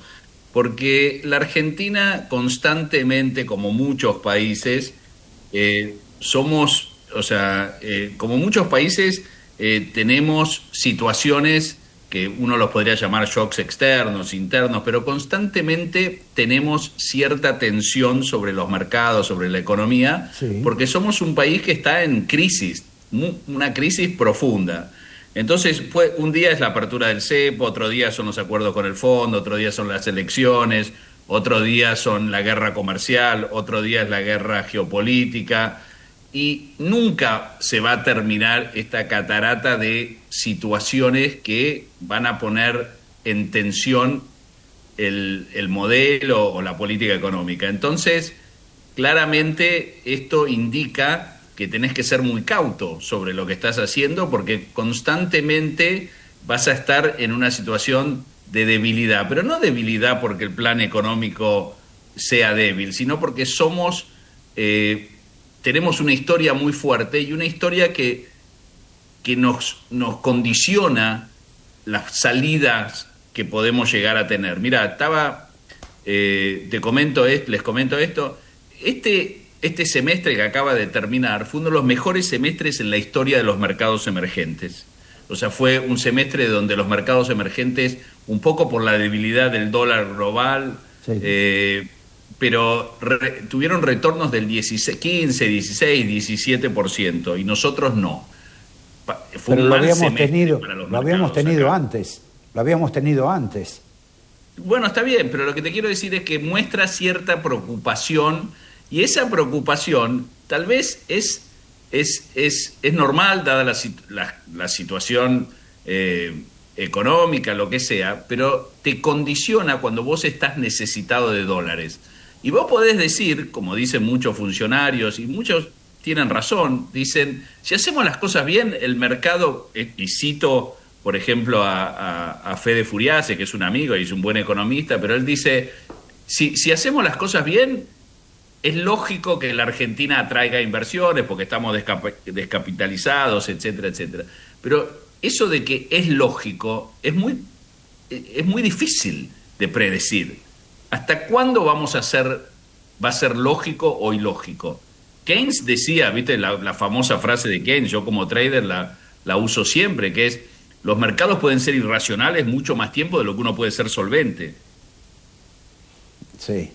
Porque la Argentina constantemente, como muchos países, como muchos países, tenemos situaciones que uno los podría llamar shocks externos, internos, pero constantemente tenemos cierta tensión sobre los mercados, sobre la economía, Sí. porque somos un país que está en crisis, una crisis profunda. Entonces, un día es la apertura del cepo, otro día son los acuerdos con el fondo, otro día son las elecciones, otro día son la guerra comercial, otro día es la guerra geopolítica, y nunca se va a terminar esta catarata de situaciones que van a poner en tensión el modelo o la política económica. Entonces, claramente esto indica que tenés que ser muy cauto sobre lo que estás haciendo, porque constantemente vas a estar en una situación de debilidad, pero no debilidad porque el plan económico sea débil, sino porque tenemos una historia muy fuerte y una historia que nos condiciona las salidas que podemos llegar a tener. Mira, les comento esto, este semestre que acaba de terminar fue uno de los mejores semestres en la historia de los mercados emergentes. O sea, fue un semestre donde los mercados emergentes, un poco por la debilidad del dólar global, sí, pero tuvieron retornos del 15, 16, 17%, y nosotros no. Fue pero un lo mal habíamos semestre tenido, para los lo habíamos mercados tenido acá. antes, lo habíamos tenido antes. Bueno, está bien, pero lo que te quiero decir es que muestra cierta preocupación, y esa preocupación tal vez es normal dada la situación económica, lo que sea, pero te condiciona cuando vos estás necesitado de dólares. Y vos podés decir, como dicen muchos funcionarios, y muchos tienen razón, dicen, si hacemos las cosas bien, el mercado, y cito, por ejemplo, a Fede Furiase, que es un amigo y es un buen economista, pero él dice, si hacemos las cosas bien, es lógico que la Argentina atraiga inversiones porque estamos descapitalizados, etcétera, etcétera. Pero eso de que es lógico es muy difícil de predecir. ¿Hasta cuándo va a ser lógico o ilógico? Keynes decía, viste la famosa frase de Keynes, yo como trader la uso siempre, que es, los mercados pueden ser irracionales mucho más tiempo de lo que uno puede ser solvente. Sí,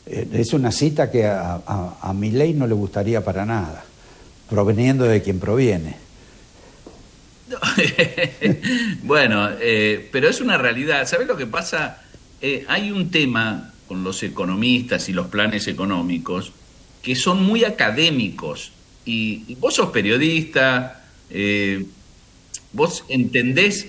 es una cita que a Milei no le gustaría para nada, proveniendo de quien proviene. Bueno, pero es una realidad. ¿Sabés lo que pasa? Hay un tema con los economistas y los planes económicos que son muy académicos. Y vos sos periodista, vos entendés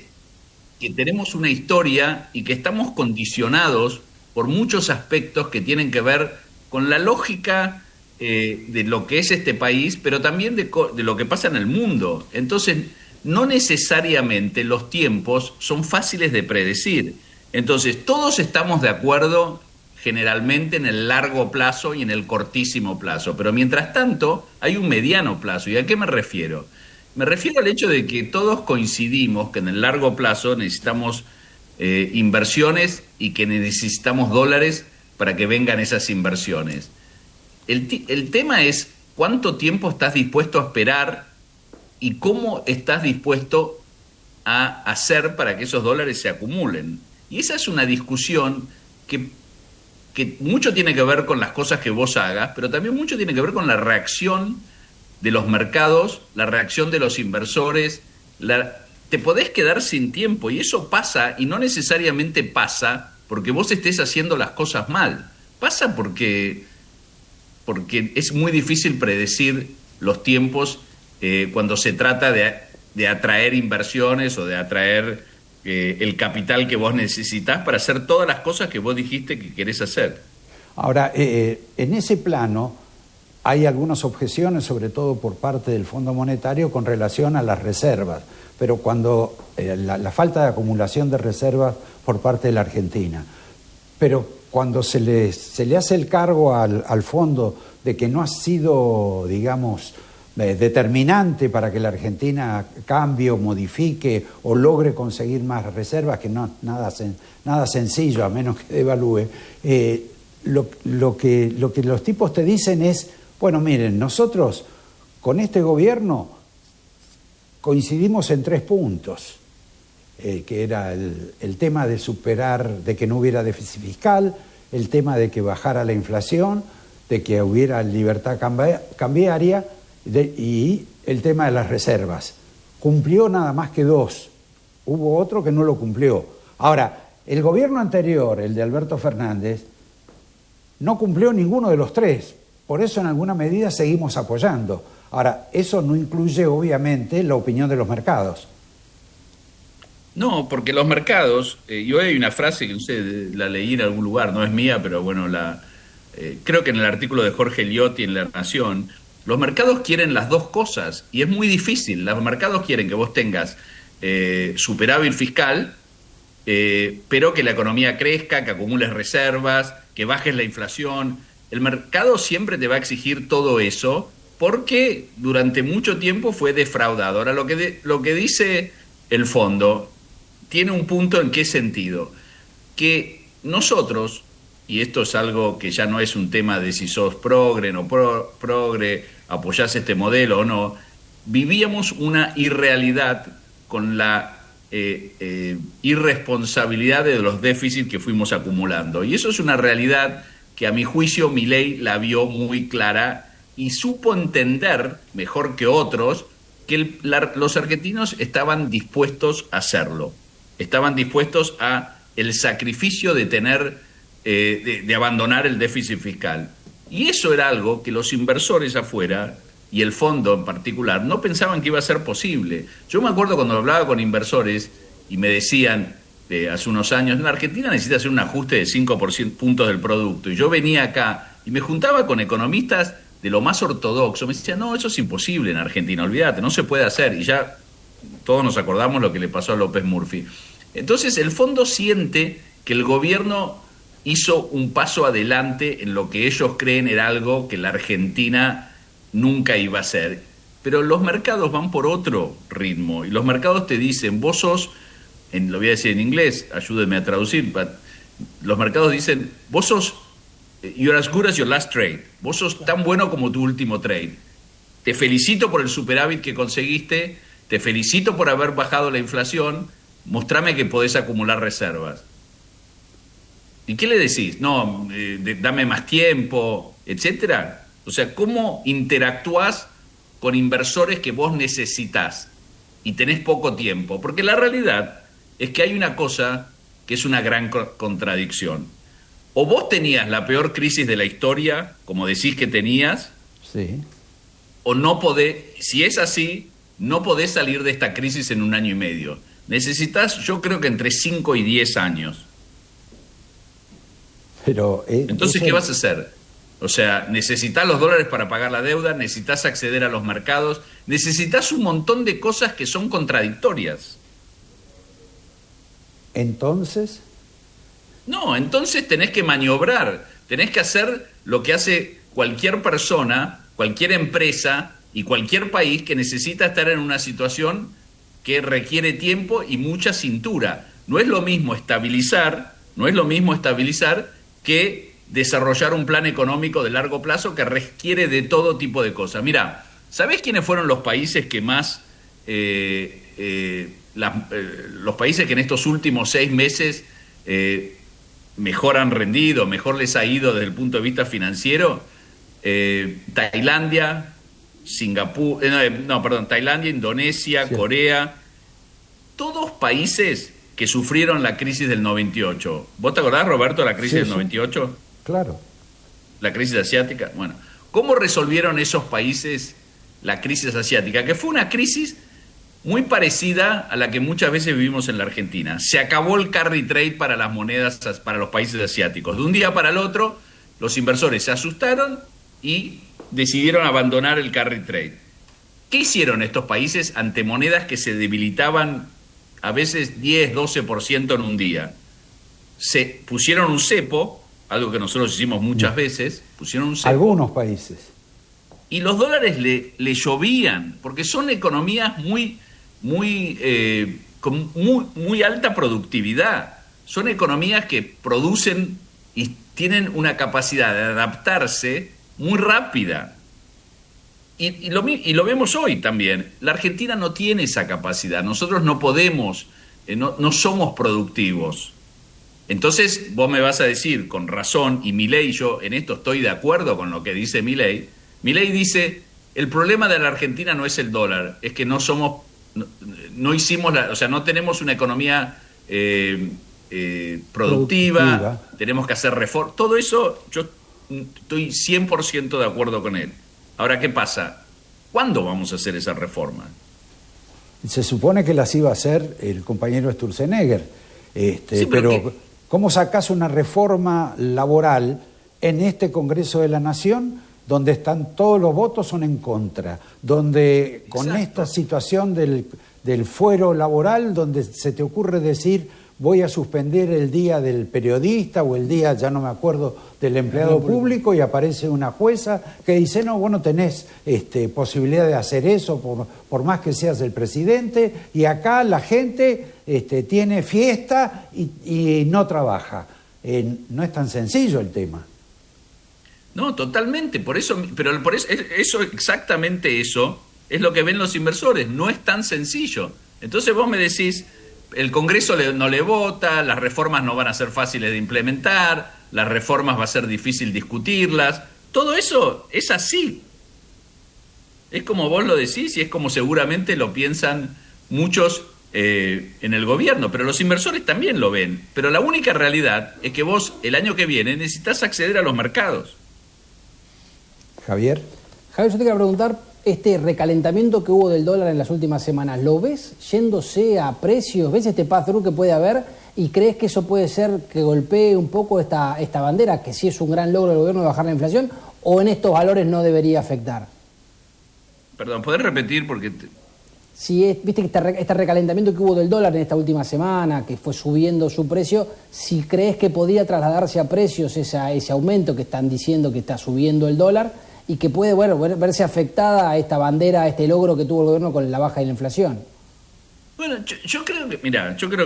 que tenemos una historia y que estamos condicionados por muchos aspectos que tienen que ver con la lógica de lo que es este país, pero también de lo que pasa en el mundo. Entonces, no necesariamente los tiempos son fáciles de predecir. Entonces, todos estamos de acuerdo generalmente en el largo plazo y en el cortísimo plazo, pero mientras tanto hay un mediano plazo. ¿Y a qué me refiero? Me refiero al hecho de que todos coincidimos que en el largo plazo necesitamos inversiones y que necesitamos dólares para que vengan esas inversiones. El tema es cuánto tiempo estás dispuesto a esperar y cómo estás dispuesto a hacer para que esos dólares se acumulen. Y esa es una discusión que mucho tiene que ver con las cosas que vos hagas, pero también mucho tiene que ver con la reacción de los mercados, la reacción de los inversores. Te podés quedar sin tiempo y eso pasa, y no necesariamente pasa porque vos estés haciendo las cosas mal. Pasa porque es muy difícil predecir los tiempos cuando se trata de atraer inversiones o de atraer el capital que vos necesitás para hacer todas las cosas que vos dijiste que querés hacer. Ahora, en ese plano hay algunas objeciones, sobre todo por parte del Fondo Monetario, con relación a las reservas, pero cuando la falta de acumulación de reservas por parte de la Argentina. Pero cuando se le hace el cargo al fondo de que no ha sido, digamos, determinante para que la Argentina cambie o modifique o logre conseguir más reservas, que no nada sencillo, a menos que devalúe, lo que los tipos te dicen es, bueno, miren, nosotros con este gobierno coincidimos en 3 puntos, que era el tema de superar, de que no hubiera déficit fiscal, el tema de que bajara la inflación, de que hubiera libertad cambiaria y el tema de las reservas. Cumplió nada más que 2. Hubo otro que no lo cumplió. Ahora, el gobierno anterior, el de Alberto Fernández, no cumplió ninguno de los 3. Por eso en alguna medida seguimos apoyando. Ahora, eso no incluye obviamente la opinión de los mercados. No, porque los mercados, yo hay una frase que no sé, la leí en algún lugar, no es mía, pero bueno, creo que en el artículo de Jorge Liotti en La Nación, los mercados quieren las dos cosas y es muy difícil. Los mercados quieren que vos tengas superávit fiscal, pero que la economía crezca, que acumules reservas, que bajes la inflación. El mercado siempre te va a exigir todo eso porque durante mucho tiempo fue defraudado. Ahora, lo que dice el fondo tiene un punto. ¿En qué sentido? Que nosotros, y esto es algo que ya no es un tema de si sos progre, no progre, apoyás este modelo o no, vivíamos una irrealidad con la irresponsabilidad de los déficits que fuimos acumulando. Y eso es una realidad que a mi juicio Milei la vio muy clara y supo entender, mejor que otros, que los argentinos estaban dispuestos a hacerlo. Estaban dispuestos a el sacrificio de tener, de abandonar el déficit fiscal. Y eso era algo que los inversores afuera, y el fondo en particular, no pensaban que iba a ser posible. Yo me acuerdo cuando hablaba con inversores y me decían, hace unos años, en la Argentina necesita hacer un ajuste de 5 puntos del producto. Y yo venía acá y me juntaba con economistas de lo más ortodoxo. Me decían, no, eso es imposible en Argentina, olvídate, no se puede hacer. Y ya todos nos acordamos lo que le pasó a López Murphy. Entonces el fondo siente que el gobierno hizo un paso adelante en lo que ellos creen era algo que la Argentina nunca iba a hacer. Pero los mercados van por otro ritmo y los mercados te dicen, vos sos, lo voy a decir en inglés, ayúdenme a traducir, los mercados dicen, vos sos, you're as good as your last trade, vos sos tan bueno como tu último trade. Te felicito por el superávit que conseguiste, te felicito por haber bajado la inflación, mostrame que podés acumular reservas. ¿Y qué le decís? No, dame más tiempo, etcétera. O sea, ¿cómo interactúas con inversores que vos necesitás y tenés poco tiempo? Porque la realidad es que hay una cosa que es una gran contradicción. o vos tenías la peor crisis de la historia, como decís que tenías, Sí. o no podés, si es así, no podés salir de esta crisis en 1 año y medio. Necesitas, yo creo que entre 5 y 10 años. Pero, Entonces, eso- ¿qué vas a hacer? O sea, necesitas los dólares para pagar la deuda, necesitas acceder a los mercados, necesitas un montón de cosas que son contradictorias. Entonces, No, entonces tenés que maniobrar, tenés que hacer lo que hace cualquier persona, cualquier empresa y cualquier país que necesita estar en una situación que requiere tiempo y mucha cintura. No es lo mismo estabilizar que desarrollar un plan económico de largo plazo que requiere de todo tipo de cosas. Mirá, ¿sabés quiénes fueron los países que más, los países que en estos últimos 6 meses mejor han rendido, mejor les ha ido desde el punto de vista financiero? Tailandia, Singapur, Tailandia, Indonesia, Sí. Corea, todos países que sufrieron la crisis del 98. ¿Vos te acordás, Roberto, de la crisis Sí, del sí. 98? claro. La crisis asiática. Bueno, ¿cómo resolvieron esos países la crisis asiática? Que fue una crisis muy parecida a la que muchas veces vivimos en la Argentina. Se acabó el carry trade para las monedas, para los países asiáticos. De un día para el otro, los inversores se asustaron y decidieron abandonar el carry trade. ¿Qué hicieron estos países ante monedas que se debilitaban a veces 10, 12% en un día? Se pusieron un cepo, algo que nosotros hicimos muchas veces, pusieron un cepo. Algunos países. Y los dólares le llovían, porque son economías con muy alta productividad. Son economías que producen y tienen una capacidad de adaptarse muy rápida. Y lo vemos hoy también. La Argentina no tiene esa capacidad. Nosotros no podemos, no somos productivos. Entonces vos me vas a decir, con razón, y Milei, yo en esto estoy de acuerdo con lo que dice Milei. Milei dice, el problema de la Argentina no es el dólar, es que no tenemos una economía productiva, tenemos que hacer reformas. Todo eso yo estoy 100% de acuerdo con él. Ahora, ¿qué pasa? ¿Cuándo vamos a hacer esa reforma? Se supone que las iba a hacer el compañero Sturzenegger, Sí, pero ¿cómo sacás una reforma laboral en este Congreso de la Nación donde están todos los votos son en contra, donde con Exacto. esta situación del fuero laboral, donde se te ocurre decir voy a suspender el día del periodista o el día, ya no me acuerdo, del empleado público, y aparece una jueza que dice, no, vos no tenés posibilidad de hacer eso por más que seas el presidente, y acá la gente tiene fiesta y no trabaja. No es tan sencillo el tema. No, totalmente, por eso exactamente eso es lo que ven los inversores, no es tan sencillo. Entonces vos me decís, el Congreso no le vota, las reformas no van a ser fáciles de implementar, las reformas va a ser difícil discutirlas, todo eso es así. Es como vos lo decís y es como seguramente lo piensan muchos en el gobierno, pero los inversores también lo ven. Pero la única realidad es que vos el año que viene necesitas acceder a los mercados. Javier. Javier, yo te quiero preguntar, este recalentamiento que hubo del dólar en las últimas semanas, ¿lo ves yéndose a precios? ¿Ves este pass-through que puede haber? ¿Y crees que eso puede ser que golpee un poco esta bandera, que sí es un gran logro del gobierno de bajar la inflación, o en estos valores no debería afectar? Perdón, ¿podés repetir? Porque viste que este recalentamiento que hubo del dólar en esta última semana, que fue subiendo su precio, si crees que podría trasladarse a precios ese aumento que están diciendo que está subiendo el dólar, y que puede verse afectada a esta bandera, a este logro que tuvo el gobierno con la baja de la inflación. Bueno, yo creo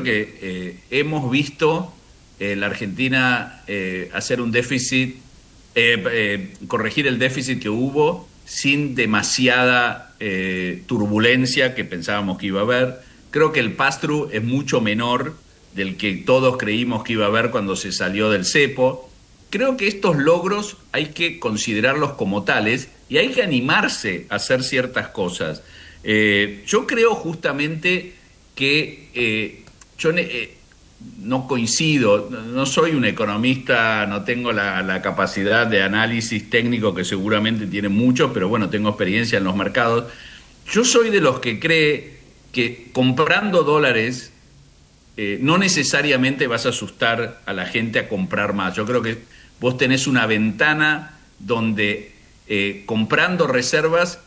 que hemos visto la Argentina hacer un déficit, corregir el déficit que hubo sin demasiada turbulencia que pensábamos que iba a haber. Creo que el pass-through es mucho menor del que todos creímos que iba a haber cuando se salió del cepo. Creo que estos logros hay que considerarlos como tales y hay que animarse a hacer ciertas cosas. Yo creo justamente que no coincido, no soy un economista, no tengo la capacidad de análisis técnico que seguramente tienen muchos, pero bueno, tengo experiencia en los mercados. Yo soy de los que cree que comprando dólares no necesariamente vas a asustar a la gente a comprar más. Yo creo que vos tenés una ventana donde comprando reservas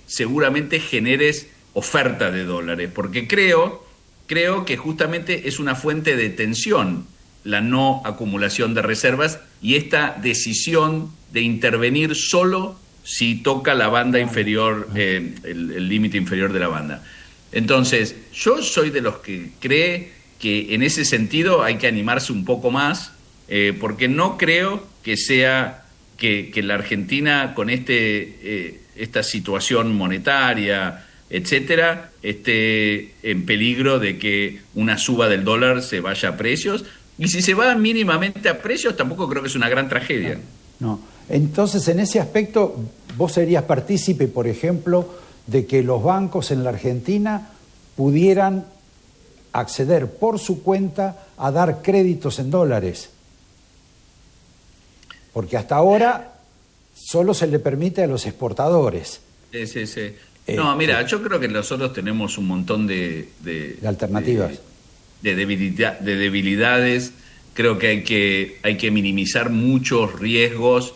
seguramente generes oferta de dólares, porque creo que justamente es una fuente de tensión la no acumulación de reservas y esta decisión de intervenir solo si toca la banda inferior, el límite inferior de la banda. Entonces, yo soy de los que cree que en ese sentido hay que animarse un poco más, porque no creo que sea que la Argentina con esta situación monetaria, etcétera, esté en peligro de que una suba del dólar se vaya a precios. Y si se va mínimamente a precios, tampoco creo que es una gran tragedia. No. Entonces, en ese aspecto, vos serías partícipe, por ejemplo, de que los bancos en la Argentina pudieran acceder por su cuenta a dar créditos en dólares. Porque hasta ahora solo se le permite a los exportadores. Sí. No, mira, yo creo que nosotros tenemos un montón de alternativas. De debilidades. Creo que hay que minimizar muchos riesgos.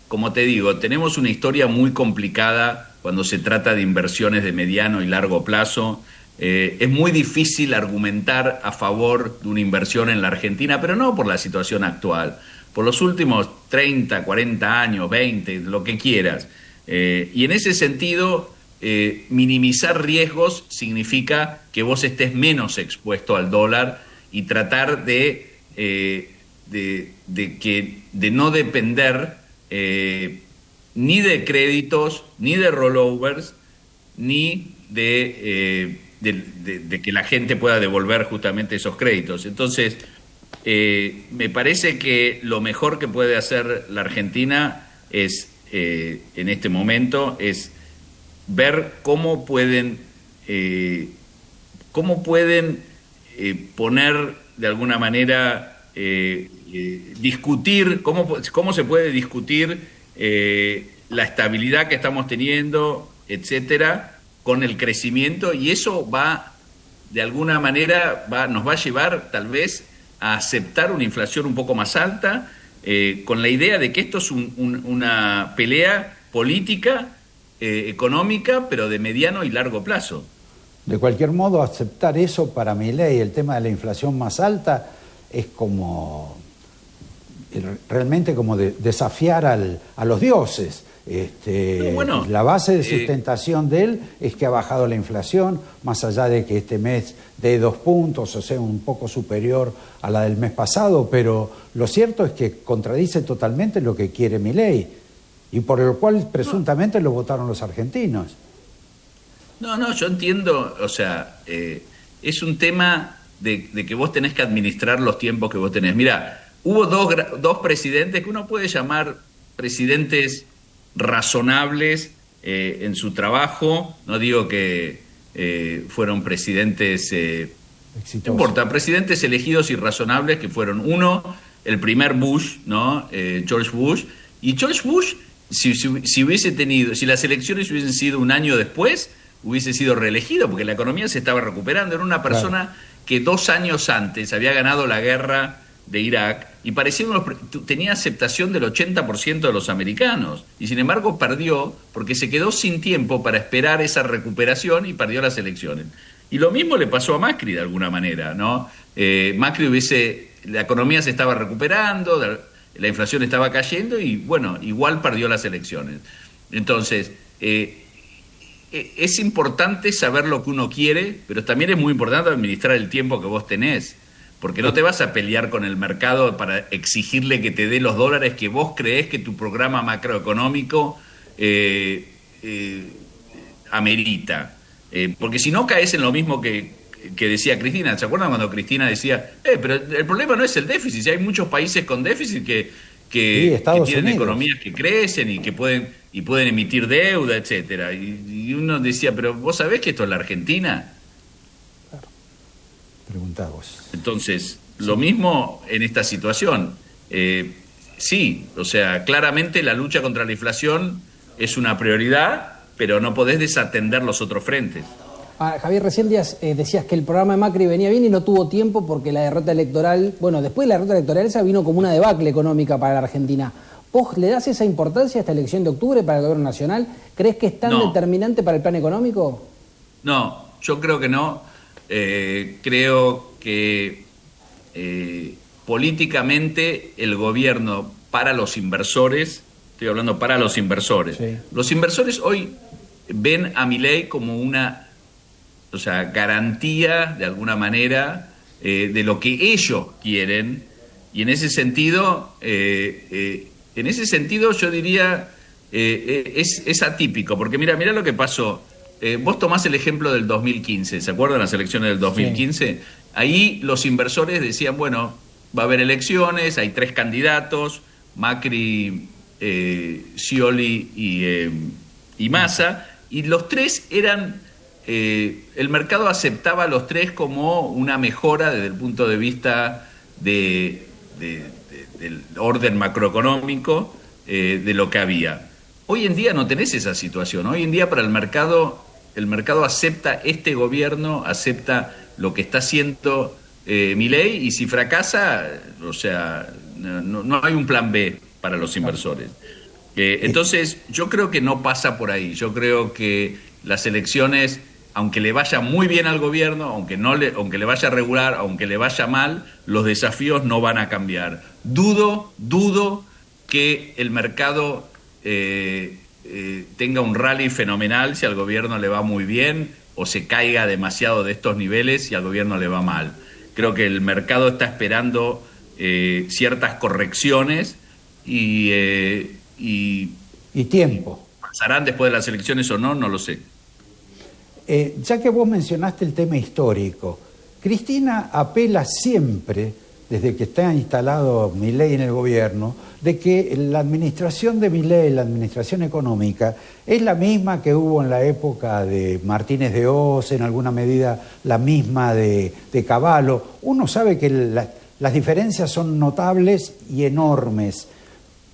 Como te digo, tenemos una historia muy complicada cuando se trata de inversiones de mediano y largo plazo. Es muy difícil argumentar a favor de una inversión en la Argentina, pero no por la situación actual. Por los últimos 30, 40 años, 20, lo que quieras. Y en ese sentido, minimizar riesgos significa que vos estés menos expuesto al dólar y tratar de no depender ni de créditos, ni de rollovers, ni de que la gente pueda devolver justamente esos créditos. Entonces, me parece que lo mejor que puede hacer la Argentina es en este momento es ver cómo pueden poner de alguna manera discutir cómo se puede discutir la estabilidad que estamos teniendo, etcétera, con el crecimiento, y eso va de alguna manera nos va a llevar tal vez a aceptar una inflación un poco más alta, con la idea de que esto es una pelea política, económica, pero de mediano y largo plazo. De cualquier modo, aceptar eso para Milei, el tema de la inflación más alta, es como realmente como desafiar a los dioses. Bueno, la base de sustentación de él es que ha bajado la inflación, más allá de que este mes dé 2 puntos, o sea, un poco superior a la del mes pasado, pero lo cierto es que contradice totalmente lo que quiere Milei, y por lo cual presuntamente lo votaron los argentinos. No, yo entiendo, o sea, es un tema de que vos tenés que administrar los tiempos que vos tenés. Mirá, hubo dos presidentes que uno puede llamar presidentes razonables en su trabajo. No digo que fueron presidentes, no importa, presidentes elegidos y razonables, que fueron uno, el primer Bush, ¿no? George Bush. Y George Bush, si las elecciones hubiesen sido un año después, hubiese sido reelegido, porque la economía se estaba recuperando. Era una persona que 2 años antes había ganado la guerra de Irak y tenía aceptación del 80% de los americanos, y sin embargo perdió porque se quedó sin tiempo para esperar esa recuperación y perdió las elecciones. Y lo mismo le pasó a Macri de alguna manera, ¿no? Macri la economía se estaba recuperando, la inflación estaba cayendo y bueno, igual perdió las elecciones. Entonces, es importante saber lo que uno quiere, pero también es muy importante administrar el tiempo que vos tenés, porque no te vas a pelear con el mercado para exigirle que te dé los dólares que vos creés que tu programa macroeconómico amerita. Porque si no caes en lo mismo que decía Cristina. ¿Se acuerdan cuando Cristina decía, pero el problema no es el déficit, si hay muchos países con déficit que tienen economías que crecen y que pueden emitir deuda, etcétera? Y uno decía, pero vos sabés que esto es la Argentina. Preguntá vos. Entonces, lo mismo en esta situación. Sí, o sea, claramente la lucha contra la inflación es una prioridad, pero no podés desatender los otros frentes. Javier, recién decías que el programa de Macri venía bien y no tuvo tiempo porque la derrota electoral, bueno, después de la derrota electoral esa vino como una debacle económica para la Argentina. ¿Vos le das esa importancia a esta elección de octubre para el gobierno nacional? ¿Crees que es tan determinante para el plan económico? No, yo creo que no. Creo que políticamente el gobierno para los inversores, estoy hablando para los inversores, sí. Los inversores hoy ven a Milei como una, o sea, garantía de alguna manera de lo que ellos quieren, y en ese sentido yo diría es atípico, porque mira lo que pasó. Vos tomás el ejemplo del 2015, ¿se acuerdan las elecciones del 2015? Sí. Ahí los inversores decían, bueno, va a haber elecciones, hay 3 candidatos, Macri, Scioli y Massa, y los 3 eran, el mercado aceptaba a los 3 como una mejora desde el punto de vista del orden macroeconómico de lo que había. Hoy en día no tenés esa situación. Hoy en día para el mercado acepta este gobierno, acepta lo que está haciendo Milei, y si fracasa, o sea, no hay un plan B para los inversores. Entonces, yo creo que no pasa por ahí. Yo creo que las elecciones, aunque le vaya muy bien al gobierno, aunque le vaya regular, aunque le vaya mal, los desafíos no van a cambiar. Dudo que el mercado tenga un rally fenomenal si al gobierno le va muy bien, o se caiga demasiado de estos niveles si al gobierno le va mal. Creo que el mercado está esperando ciertas correcciones y tiempo. ¿Pasarán después de las elecciones o no? No lo sé. Ya que vos mencionaste el tema histórico, Cristina apela siempre, desde que está instalado Milei en el gobierno, de que la administración de Milei, la administración económica, es la misma que hubo en la época de Martínez de Oz, en alguna medida la misma de Cavallo. Uno sabe que las diferencias son notables y enormes,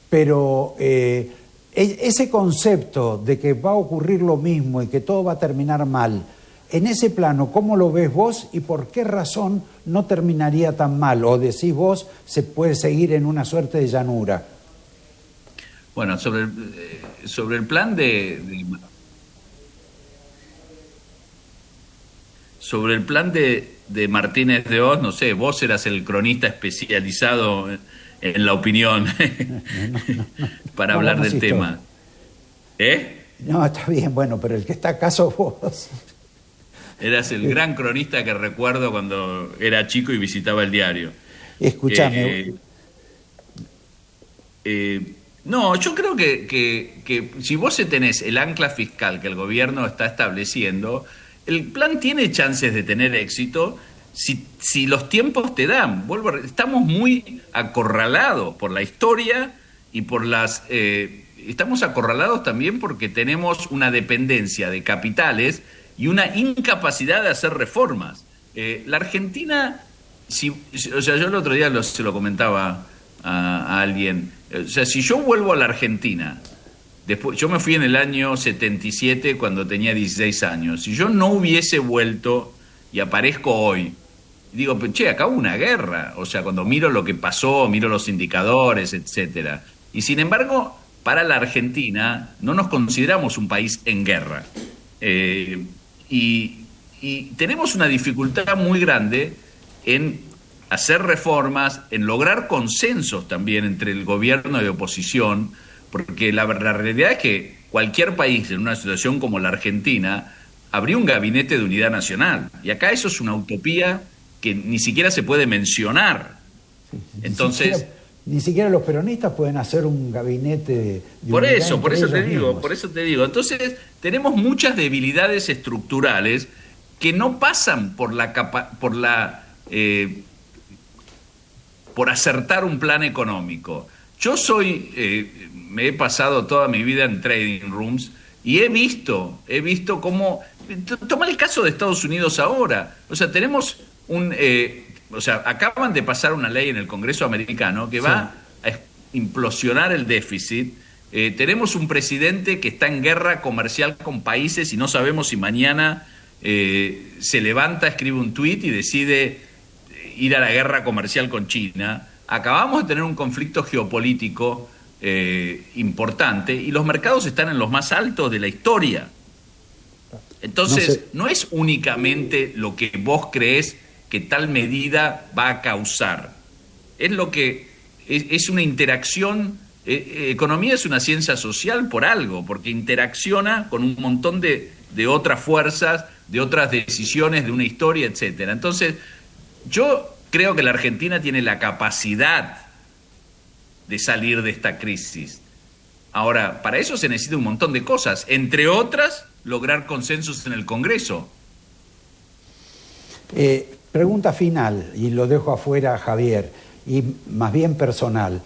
pero ese concepto de que va a ocurrir lo mismo y que todo va a terminar mal, en ese plano, ¿cómo lo ves vos y por qué razón no terminaría tan mal? ¿O decís vos, se puede seguir en una suerte de llanura? Bueno, sobre el plan sobre el plan de Martínez de Oz, no sé, vos eras el cronista especializado en la opinión para hablar del tema. No, está bien, bueno, pero el que está acá sos vos. Eras el gran cronista que recuerdo cuando era chico y visitaba el diario. Escuchame. No, yo creo que si vos tenés el ancla fiscal que el gobierno está estableciendo, el plan tiene chances de tener éxito si los tiempos te dan. Estamos muy acorralados por la historia y por estamos acorralados también porque tenemos una dependencia de capitales y una incapacidad de hacer reformas. La Argentina, o sea, yo el otro día se lo comentaba a alguien, o sea, si yo vuelvo a la Argentina, yo me fui en el año 77 cuando tenía 16 años, si yo no hubiese vuelto y aparezco hoy, digo, che, acá hubo una guerra, o sea, cuando miro lo que pasó, miro los indicadores, etcétera, y sin embargo, para la Argentina no nos consideramos un país en guerra. Y tenemos una dificultad muy grande en hacer reformas, en lograr consensos también entre el gobierno y la oposición, porque la realidad es que cualquier país en una situación como la Argentina habría un gabinete de unidad nacional, y acá eso es una utopía que ni siquiera se puede mencionar. Entonces, ni siquiera los peronistas pueden hacer un gabinete de por eso te digo. Entonces, tenemos muchas debilidades estructurales que no pasan por acertar un plan económico. Yo me he pasado toda mi vida en trading rooms y he visto cómo, toma el caso de Estados Unidos ahora, o sea, tenemos acaban de pasar una ley en el Congreso americano que va a implosionar el déficit. Tenemos un presidente que está en guerra comercial con países y no sabemos si mañana se levanta, escribe un tuit y decide ir a la guerra comercial con China. Acabamos de tener un conflicto geopolítico importante y los mercados están en los más altos de la historia. Entonces, no es únicamente lo que vos creés que tal medida va a causar. Es lo que es una interacción. Economía es una ciencia social por algo, porque interacciona con un montón de otras fuerzas, de otras decisiones, de una historia, etcétera. Entonces, yo creo que la Argentina tiene la capacidad de salir de esta crisis. Ahora, para eso se necesita un montón de cosas, entre otras, lograr consensos en el Congreso. Pregunta final, y lo dejo afuera a Javier, y más bien personal.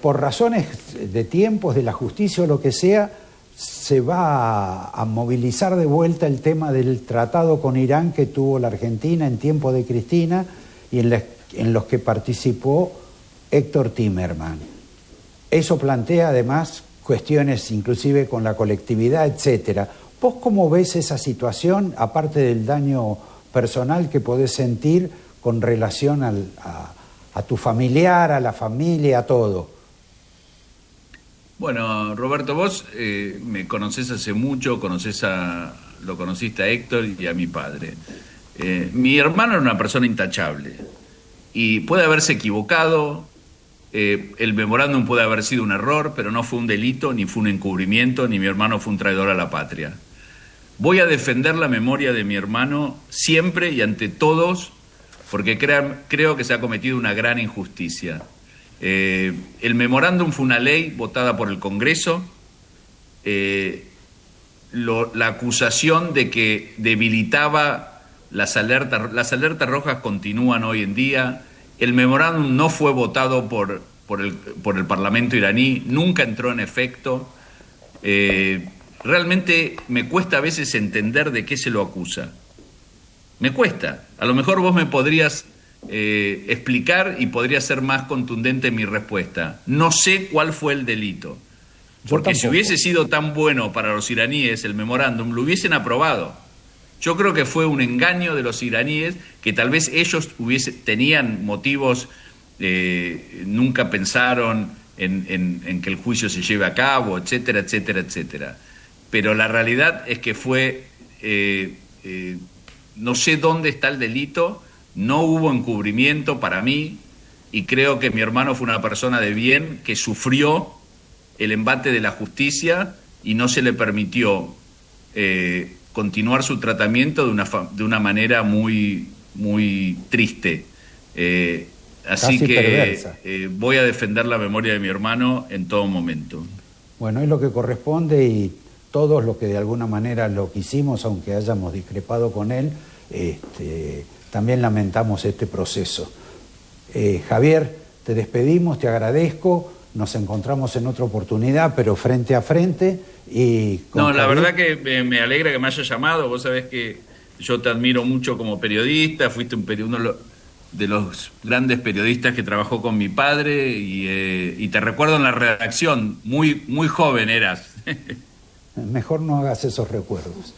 Por razones de tiempos, de la justicia o lo que sea, se va a movilizar de vuelta el tema del tratado con Irán que tuvo la Argentina en tiempo de Cristina y en los que participó Héctor Timerman. Eso plantea además cuestiones inclusive con la colectividad, etcétera. ¿Vos cómo ves esa situación, aparte del daño personal que podés sentir con relación a tu familiar, a la familia, a todo? Bueno, Roberto, vos me conocés hace mucho, lo conociste a Héctor y a mi padre. Mi hermano era una persona intachable y puede haberse equivocado. El memorándum puede haber sido un error, pero no fue un delito, ni fue un encubrimiento, ni mi hermano fue un traidor a la patria. Voy a defender la memoria de mi hermano siempre y ante todos, porque creo que se ha cometido una gran injusticia. El memorándum fue una ley votada por el Congreso. La acusación de que debilitaba las alertas rojas continúan hoy en día. El memorándum no fue votado por el Parlamento iraní, nunca entró en efecto. Realmente me cuesta a veces entender de qué se lo acusa. Me cuesta. A lo mejor vos me podrías explicar y podría ser más contundente mi respuesta. No sé cuál fue el delito. Porque si hubiese sido tan bueno para los iraníes el memorándum, lo hubiesen aprobado. Yo creo que fue un engaño de los iraníes, que tal vez ellos tenían motivos, nunca pensaron en que el juicio se lleve a cabo, etcétera, etcétera, etcétera. Pero la realidad es que fue, no sé dónde está el delito, no hubo encubrimiento para mí, y creo que mi hermano fue una persona de bien que sufrió el embate de la justicia y no se le permitió continuar su tratamiento de una manera muy, muy triste. Así casi que perversa. Voy a defender la memoria de mi hermano en todo momento. Bueno, es lo que corresponde y todos los que de alguna manera lo quisimos, aunque hayamos discrepado con él, también lamentamos este proceso. Javier, te despedimos, te agradezco, nos encontramos en otra oportunidad, pero frente a frente. No, la verdad que me alegra que me hayas llamado. Vos sabés que yo te admiro mucho como periodista, fuiste uno de los grandes periodistas que trabajó con mi padre y te recuerdo en la redacción, muy, muy joven eras. Mejor no hagas esos recuerdos.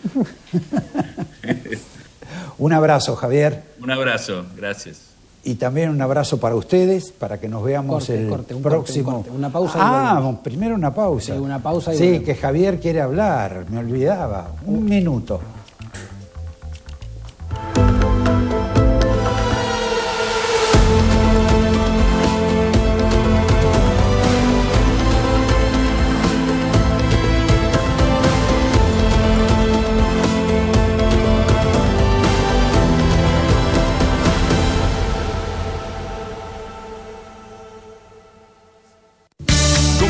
Un abrazo, Javier. Un abrazo, gracias. Y también un abrazo para ustedes, para que nos veamos el próximo... corte. Una pausa. Primero una pausa. Sí, una pausa y sí, volvemos. que Javier quiere hablar, me olvidaba. Un minuto.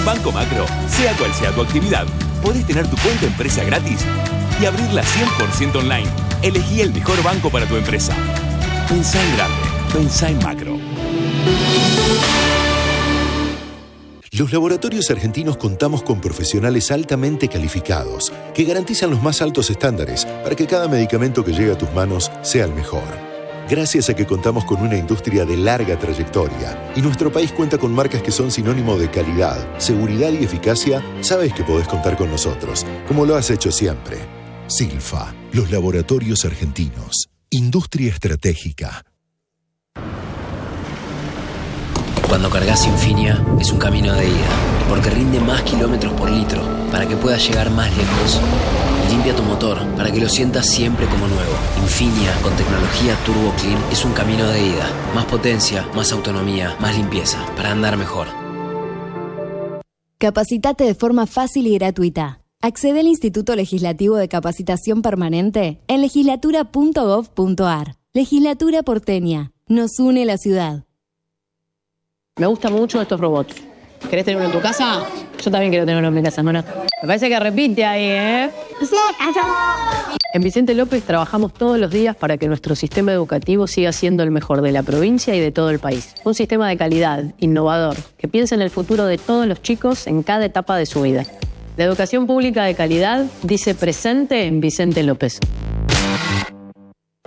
Banco Macro, sea cual sea tu actividad, podés tener tu cuenta empresa gratis y abrirla 100% online. Elegí el mejor banco para tu empresa. Pensá en grande, pensá en Macro. Los laboratorios argentinos contamos con profesionales altamente calificados que garantizan los más altos estándares para que cada medicamento que llegue a tus manos sea el mejor. gracias a que contamos con una industria de larga trayectoria y nuestro país cuenta con marcas que son sinónimo de calidad, seguridad y eficacia, sabes que podés contar con nosotros, como lo has hecho siempre. Silfa, los laboratorios argentinos. Industria estratégica. Cuando cargas Infinia es un camino de ida, porque rinde más kilómetros por litro para que puedas llegar más lejos. Y limpia tu motor para que lo sientas siempre como nuevo. Infinia con tecnología Turbo Clean es un camino de ida. Más potencia, más autonomía, más limpieza, para andar mejor. Capacitate de forma fácil y gratuita. Accede al Instituto Legislativo de Capacitación Permanente en legislatura.gov.ar. Legislatura porteña. Nos une la ciudad. Me gustan mucho estos robots. ¿Querés tener uno en tu casa? Yo también quiero tener uno en mi casa, ¿no? Me parece que repite ahí, ¿eh? En Vicente López trabajamos todos los días para que nuestro sistema educativo siga siendo el mejor de la provincia y de todo el país. Un sistema de calidad, innovador, que piensa en el futuro de todos los chicos en cada etapa de su vida. La educación pública de calidad dice presente en Vicente López.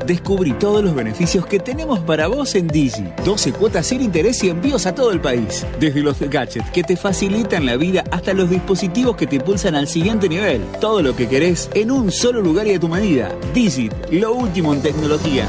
Descubrí todos los beneficios que tenemos para vos en Digi. 12 cuotas sin interés y envíos a todo el país. Desde los gadgets que te facilitan la vida hasta los dispositivos que te impulsan al siguiente nivel. Todo lo que querés en un solo lugar y a tu medida. Digi, lo último en tecnología.